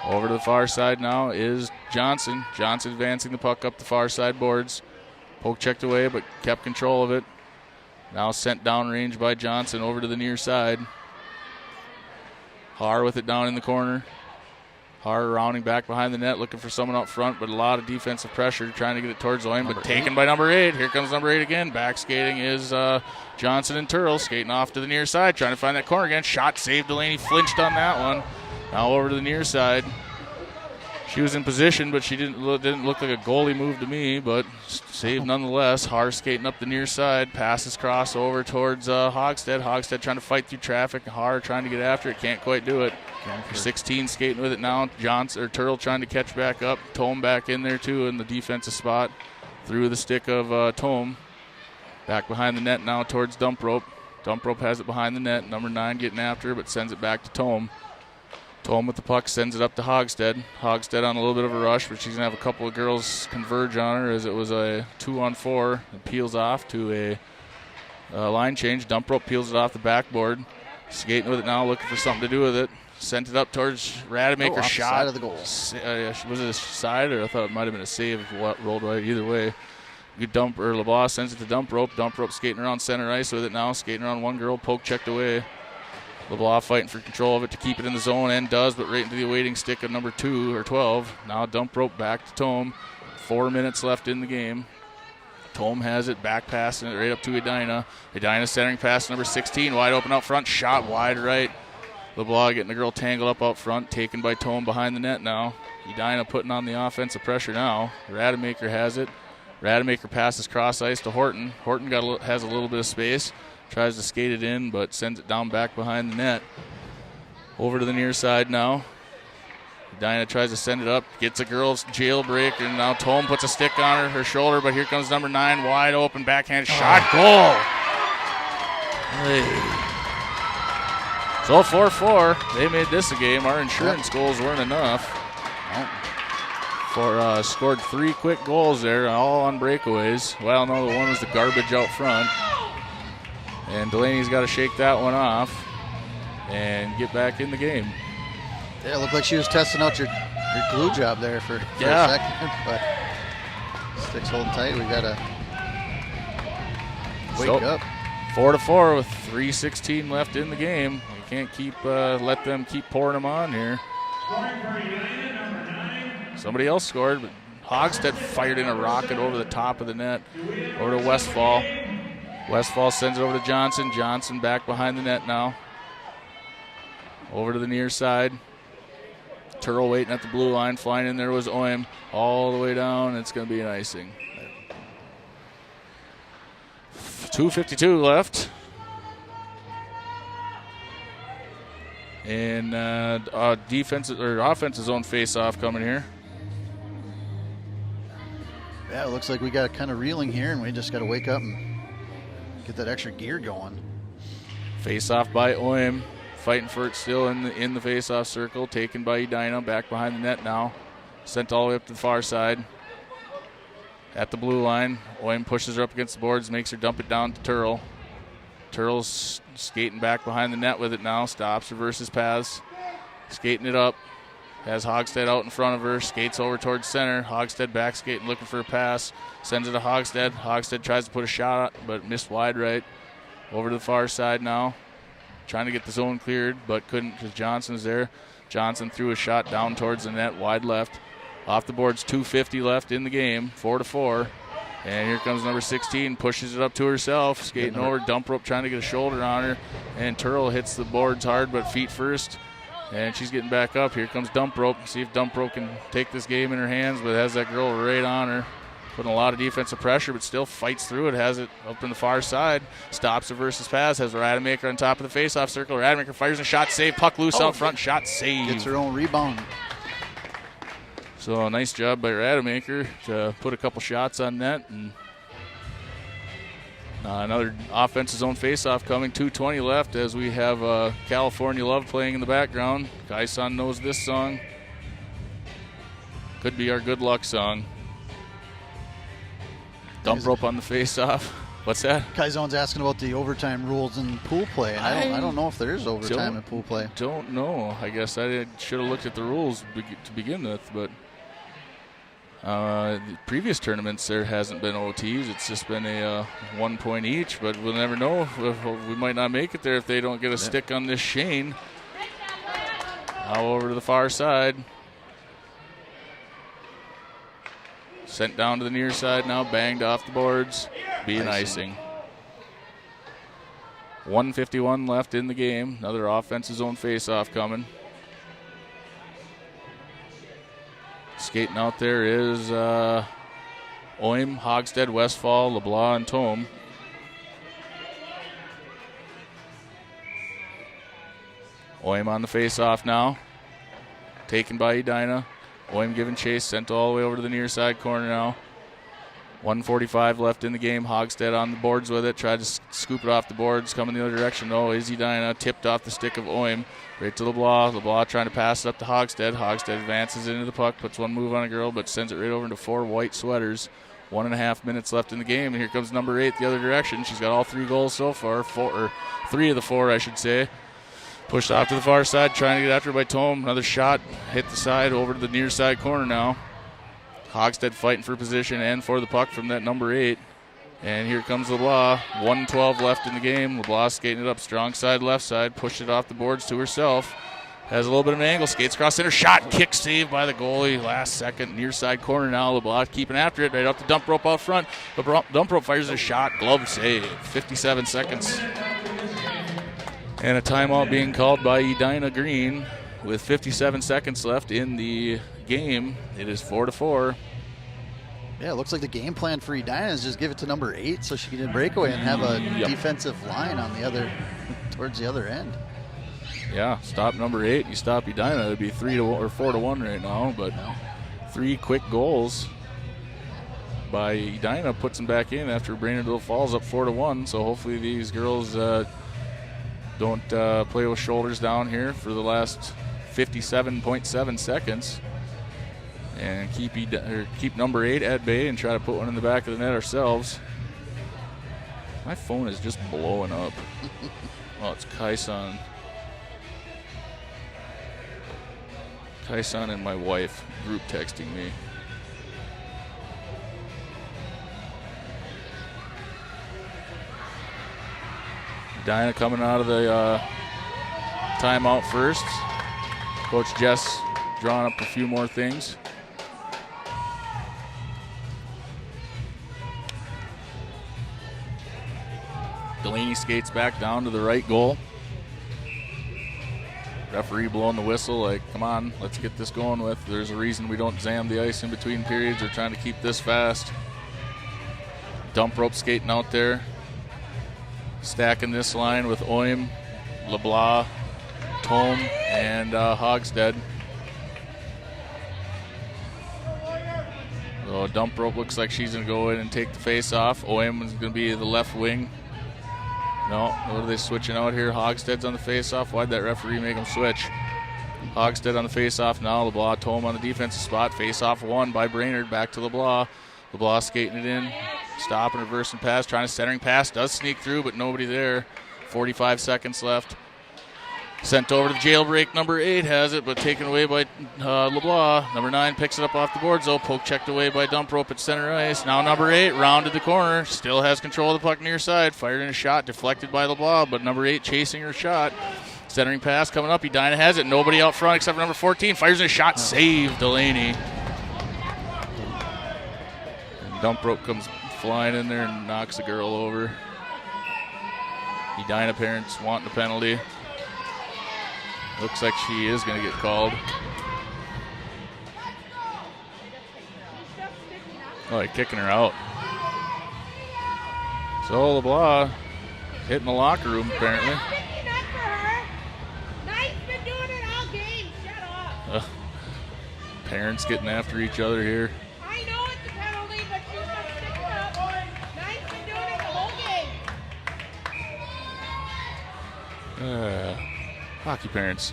Over to the far side now is Johnson. Johnson advancing the puck up the far side boards. Poke checked away, but kept control of it. Now sent downrange by Johnson over to the near side. Haar with it down in the corner. Haar rounding back behind the net, looking for someone up front, but a lot of defensive pressure, trying to get it towards Oim, but taken by number 8. Here comes number 8 again. Back skating is Johnson and Turl, skating off to the near side, trying to find that corner again. Shot saved. Delaney flinched on that one. Now over to the near side. She was in position, but she didn't look like a goalie move to me, but saved nonetheless. Haar skating up the near side, passes cross over towards Hogstead. Hogstead trying to fight through traffic. Haar trying to get after it, can't quite do it. 16 skating with it now. Turl trying to catch back up. Tome back in there too in the defensive spot. Through the stick of Tome. Back behind the net now towards Dump Rope. Dump Rope has it behind the net. Number 9 getting after her, but sends it back to Tome. Tome with the puck, sends it up to Hogstead. Hogstead on a little bit of a rush, but she's going to have a couple of girls converge on her as it was a 2-on-4. It peels off to a line change. Dump Rope peels it off the backboard. Skating with it now, looking for something to do with it. Sent it up towards Rademacher.
Off
Shot.
the side of the goal.
Was it a side, or I thought it might have been a save if it rolled right. Either way. LeBlanc sends it to Dump Rope. Dump Rope skating around center ice with it now. Skating around one girl. Poke checked away. LeBlanc fighting for control of it to keep it in the zone, and does, but right into the awaiting stick of number 2 or 12. Now Dump Rope back to Tome. 4 minutes left in the game. Tome has it, back passing it right up to Edina. Edina centering pass number 16, wide open out front, shot wide right. LeBlanc getting the girl tangled up out front, taken by Tome behind the net now. Edina putting on the offensive pressure now. Rademacher has it. Rademacher passes cross ice to Horton. Horton has a little bit of space. Tries to skate it in, but sends it down back behind the net. Over to the near side now. Edina tries to send it up, gets a girl's jailbreak, and now Tome puts a stick on her shoulder, but here comes number 9, wide open, backhand shot, goal! Hey. So 4-4, they made this a game. Our insurance goals weren't enough. Scored 3 quick goals there, all on breakaways. Well, no, the one was the garbage out front. And Delaney's got to shake that one off and get back in the game.
Yeah, it looked like she was testing out your glue job there for a second, but sticks holding tight. We got to wake up.
4-4 with 3:16 left in the game. We can't keep let them keep pouring them on here. Somebody else scored, but Hogstead fired in a rocket over the top of the net, over to Westfall. Westfall sends it over to Johnson. Johnson back behind the net now. Over to the near side. Turl waiting at the blue line. Flying in there was Oim. All the way down. It's going to be an icing. 2:52 left. And offensive zone face-off coming here.
Yeah, it looks like we got kind of reeling here, and we just got to wake up and get that extra gear going.
Face-off by Oim. Fighting for it still in the face-off circle. Taken by Edina. Back behind the net now. Sent all the way up to the far side. At the blue line. Oim pushes her up against the boards. Makes her dump it down to Turl. Turl's skating back behind the net with it now. Stops, reverses paths. Skating it up. Has Hogstead out in front of her. Skates over towards center. Hogstead back skating, looking for a pass. Sends it to Hogstead. Hogstead tries to put a shot, but missed wide right. Over to the far side now. Trying to get the zone cleared, but couldn't because Johnson's there. Johnson threw a shot down towards the net, wide left. Off the boards, 2:50 left in the game, 4-4. And here comes number 16, pushes it up to herself, skating over, Dump Rope trying to get a shoulder on her. And Turl hits the boards hard, but feet first. And she's getting back up. Here comes Dump Rope. See if Dump Rope can take this game in her hands, but has that girl right on her. putting a lot of defensive pressure, but still fights through it. Has it up in the far side. Stops it versus pass. Has Rademacher on top of the faceoff circle. Rademacher fires a shot, save. Puck loose out front. Shot, save.
Gets her own rebound.
So nice job by Rademacher to put a couple shots on net. And another offensive zone faceoff coming. 2:20 left as we have California Love playing in the background. Kai-san knows this song. Could be our good luck song. Dump rope on the faceoff. What's that?
Kaizone's asking about the overtime rules in pool play. And I don't know if there is overtime in pool play.
Don't know. I guess I should have looked at the rules to begin with, but the previous tournaments there hasn't been OTs. It's just been a 1 point each, but we'll never know. We might not make it there if they don't get a stick on this Shane. Now over to the far side. Sent down to the near side now, banged off the boards, being icing. 1:51 left in the game. Another offensive zone face-off coming. Skating out there is Oim, Hogstead, Westfall, LeBlanc, and Tome. Oim on the face-off now. Taken by Edina. Oim giving chase, sent all the way over to the near side corner now. 1:45 left in the game. Hogstead on the boards with it. Tried to scoop it off the boards. Coming the other direction. No, is Edina. Tipped off the stick of Oim. Right to LeBlanc. LeBlanc trying to pass it up to Hogstead. Hogstead advances into the puck. Puts one move on a girl, but sends it right over into 4 white sweaters. 1.5 minutes left in the game. And here comes number 8 the other direction. She's got all 3 goals so far. 3 of the 4, I should say. Pushed off to the far side, trying to get after by Tome. Another shot, hit the side, over to the near side corner now. Hogstead fighting for position and for the puck from that number 8. And here comes LeBlanc. 1:12 left in the game. LeBlanc skating it up, strong side, left side, pushed it off the boards to herself. Has a little bit of an angle, skates across center, shot, kick saved by the goalie. Last second, near side corner now. LeBlanc keeping after it, right up the dump rope out front. The dump rope fires a shot, glove save. 57 seconds. And a timeout being called by Edina Green with 57 seconds left in the game. It is 4-4.
Yeah, it looks like the game plan for Edina is just give it to number 8 so she can get breakaway and have a defensive line on the other, towards the other end.
Yeah, stop number 8. You stop Edina, it'd be 3-1 or 4-1 right now. But 3 quick goals by Edina puts them back in after Brainerd Little Falls up 4-1. So hopefully these girls don't play with shoulders down here for the last 57.7 seconds and keep number 8 at bay and try to put one in the back of the net ourselves. My phone is just blowing up. Oh, it's Kai-san. Kai-san and my wife group texting me. Edina coming out of the timeout first. Coach Jess drawing up a few more things. Delaney skates back down to the right goal. Referee blowing the whistle like, come on, let's get this going with. There's a reason we don't jam the ice in between periods. We're trying to keep this fast. Dump rope skating out there. Stacking this line with Oim, LeBlanc, Tome, and Hogstead. So dump rope looks like she's going to go in and take the face off. Oim is going to be the left wing. No, what are they switching out here? Hogstead's on the face off. Why'd that referee make him switch? Hogstead on the face off now. LeBlanc, Tome on the defensive spot. Face off won by Brainerd. Back to LeBlanc. LeBlanc skating it in. Stop and reverse and pass. Trying to centering pass. Does sneak through, but nobody there. 45 seconds left. Sent over to the jailbreak. Number 8 has it, but taken away by LeBlanc. Number 9 picks it up off the boards, though. Poke checked away by dump rope at center ice. Now number 8 rounded the corner. Still has control of the puck near side. Fired in a shot. Deflected by LeBlanc, but number 8 chasing her shot. Centering pass coming up. Edina has it. Nobody out front except for number 14. Fires in a shot. Save Delaney. And dump rope comes flying in there and knocks the girl over. Edina parents wanting a penalty. Looks like she is going to get called. Oh, they're kicking her out. So LeBlanc hitting the locker room apparently. Parents getting after each other here.
I know it's a penalty, but she's just sticking up. Knight's been doing it the whole game.
Hockey parents.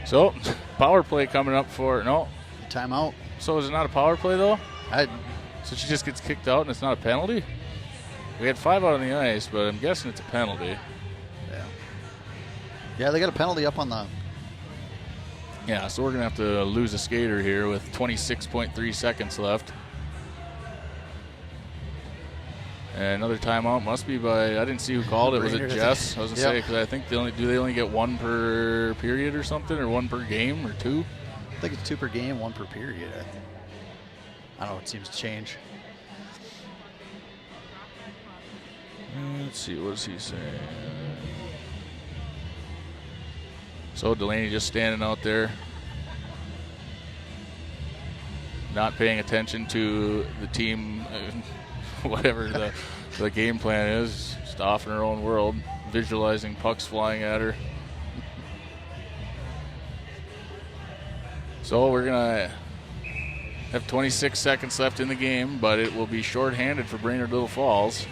So, power play coming up for, no.
Timeout.
So is it not a power play though?
I
So she just gets kicked out and it's not a penalty? We had 5 out on the ice, but I'm guessing it's a penalty.
Yeah, they got a penalty up on the.
Yeah, so we're going to have to lose a skater here with 26.3 seconds left. And another timeout must be by, I didn't see who called it. Was it Jess? I was going to say, because I think they only get 1 per period or something, or 1 per game, or 2?
I think it's 2 per game, 1 per period. I don't know. It seems to change.
Let's see, what does he say? So Delaney just standing out there, not paying attention to the team, whatever the game plan is, just off in her own world, visualizing pucks flying at her. So we're going to have 26 seconds left in the game, but it will be shorthanded for Brainerd Little Falls.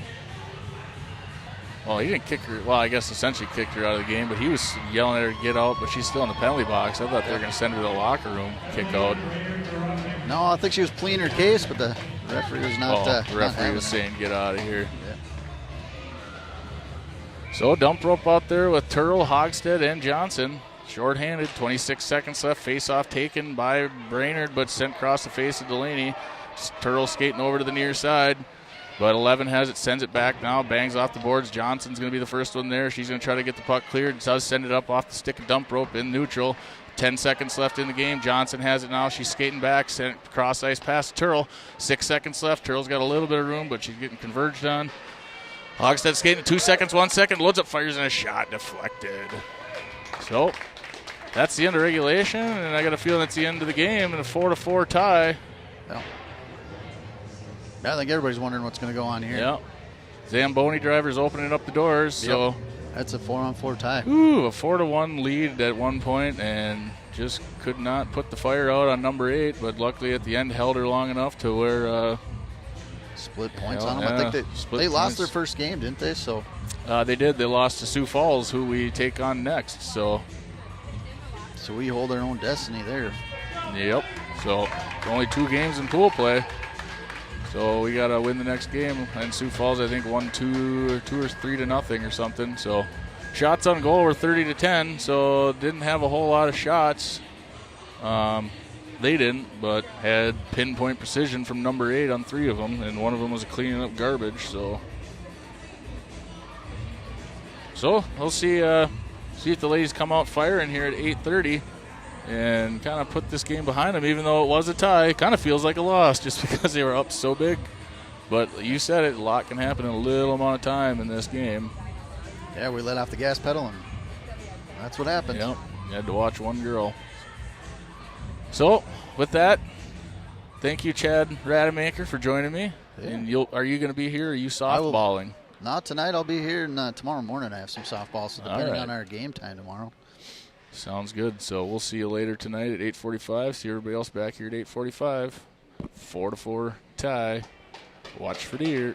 Well, he didn't kick her. Well, I guess essentially kicked her out of the game, but he was yelling at her to get out, but she's still in the penalty box. I thought they were going to send her to the locker room, kick out.
No, I think she was pleading her case, but the referee was not.
The referee was saying, get out of here.
Yeah.
So dump rope out there with Turl, Hogstead, and Johnson. Short-handed, 26 seconds left. Face-off taken by Brainerd, but sent across the face of Delaney. Turl skating over to the near side. But 11 has it, sends it back now, bangs off the boards. Johnson's going to be the first one there. She's going to try to get the puck cleared. Does send it up off the stick of dump rope in neutral. 10 seconds left in the game. Johnson has it now. She's skating back, sent it cross ice past Turl. 6 seconds left. Turl's got a little bit of room, but she's getting converged on. Hogstead skating 2 seconds, 1 second. Loads up, fires in a shot, deflected. So that's the end of regulation, and I got a feeling that's the end of the game in a 4-4 tie.
Yeah. I think everybody's wondering what's going to go on here.
Yeah. Zamboni drivers opening up the doors. So
that's a 4-on-4 tie.
Ooh, a 4-1 lead at one point, and just could not put the fire out on number 8. But luckily at the end held her long enough to where
split points on them. I think they lost their first game, didn't they? So
they did. They lost to Sioux Falls, who we take on next. So
we hold our own destiny there.
Yep. So only 2 games in pool play. So we got to win the next game. And Sioux Falls, I think, won 2 or 3-0 or something. So shots on goal were 30-10. So didn't have a whole lot of shots. They didn't, but had pinpoint precision from number 8 on 3 of them. And one of them was cleaning up garbage. So we'll see if the ladies come out firing here at 8:30. And kind of put this game behind them, even though it was a tie. It kind of feels like a loss just because they were up so big. But you said it, a lot can happen in a little amount of time in this game.
Yeah, we let off the gas pedal, and that's what happened.
Yep, you had to watch one girl. So, with that, thank you, Chad Rademacher, for joining me. Yeah. And are you going to be here, or are you softballing?
Not tonight. I'll be here, and tomorrow morning I have some softball, so depending on our game time tomorrow.
Sounds good. So we'll see you later tonight at 8:45. See everybody else back here at 8:45. 4-4 tie. Watch for deer.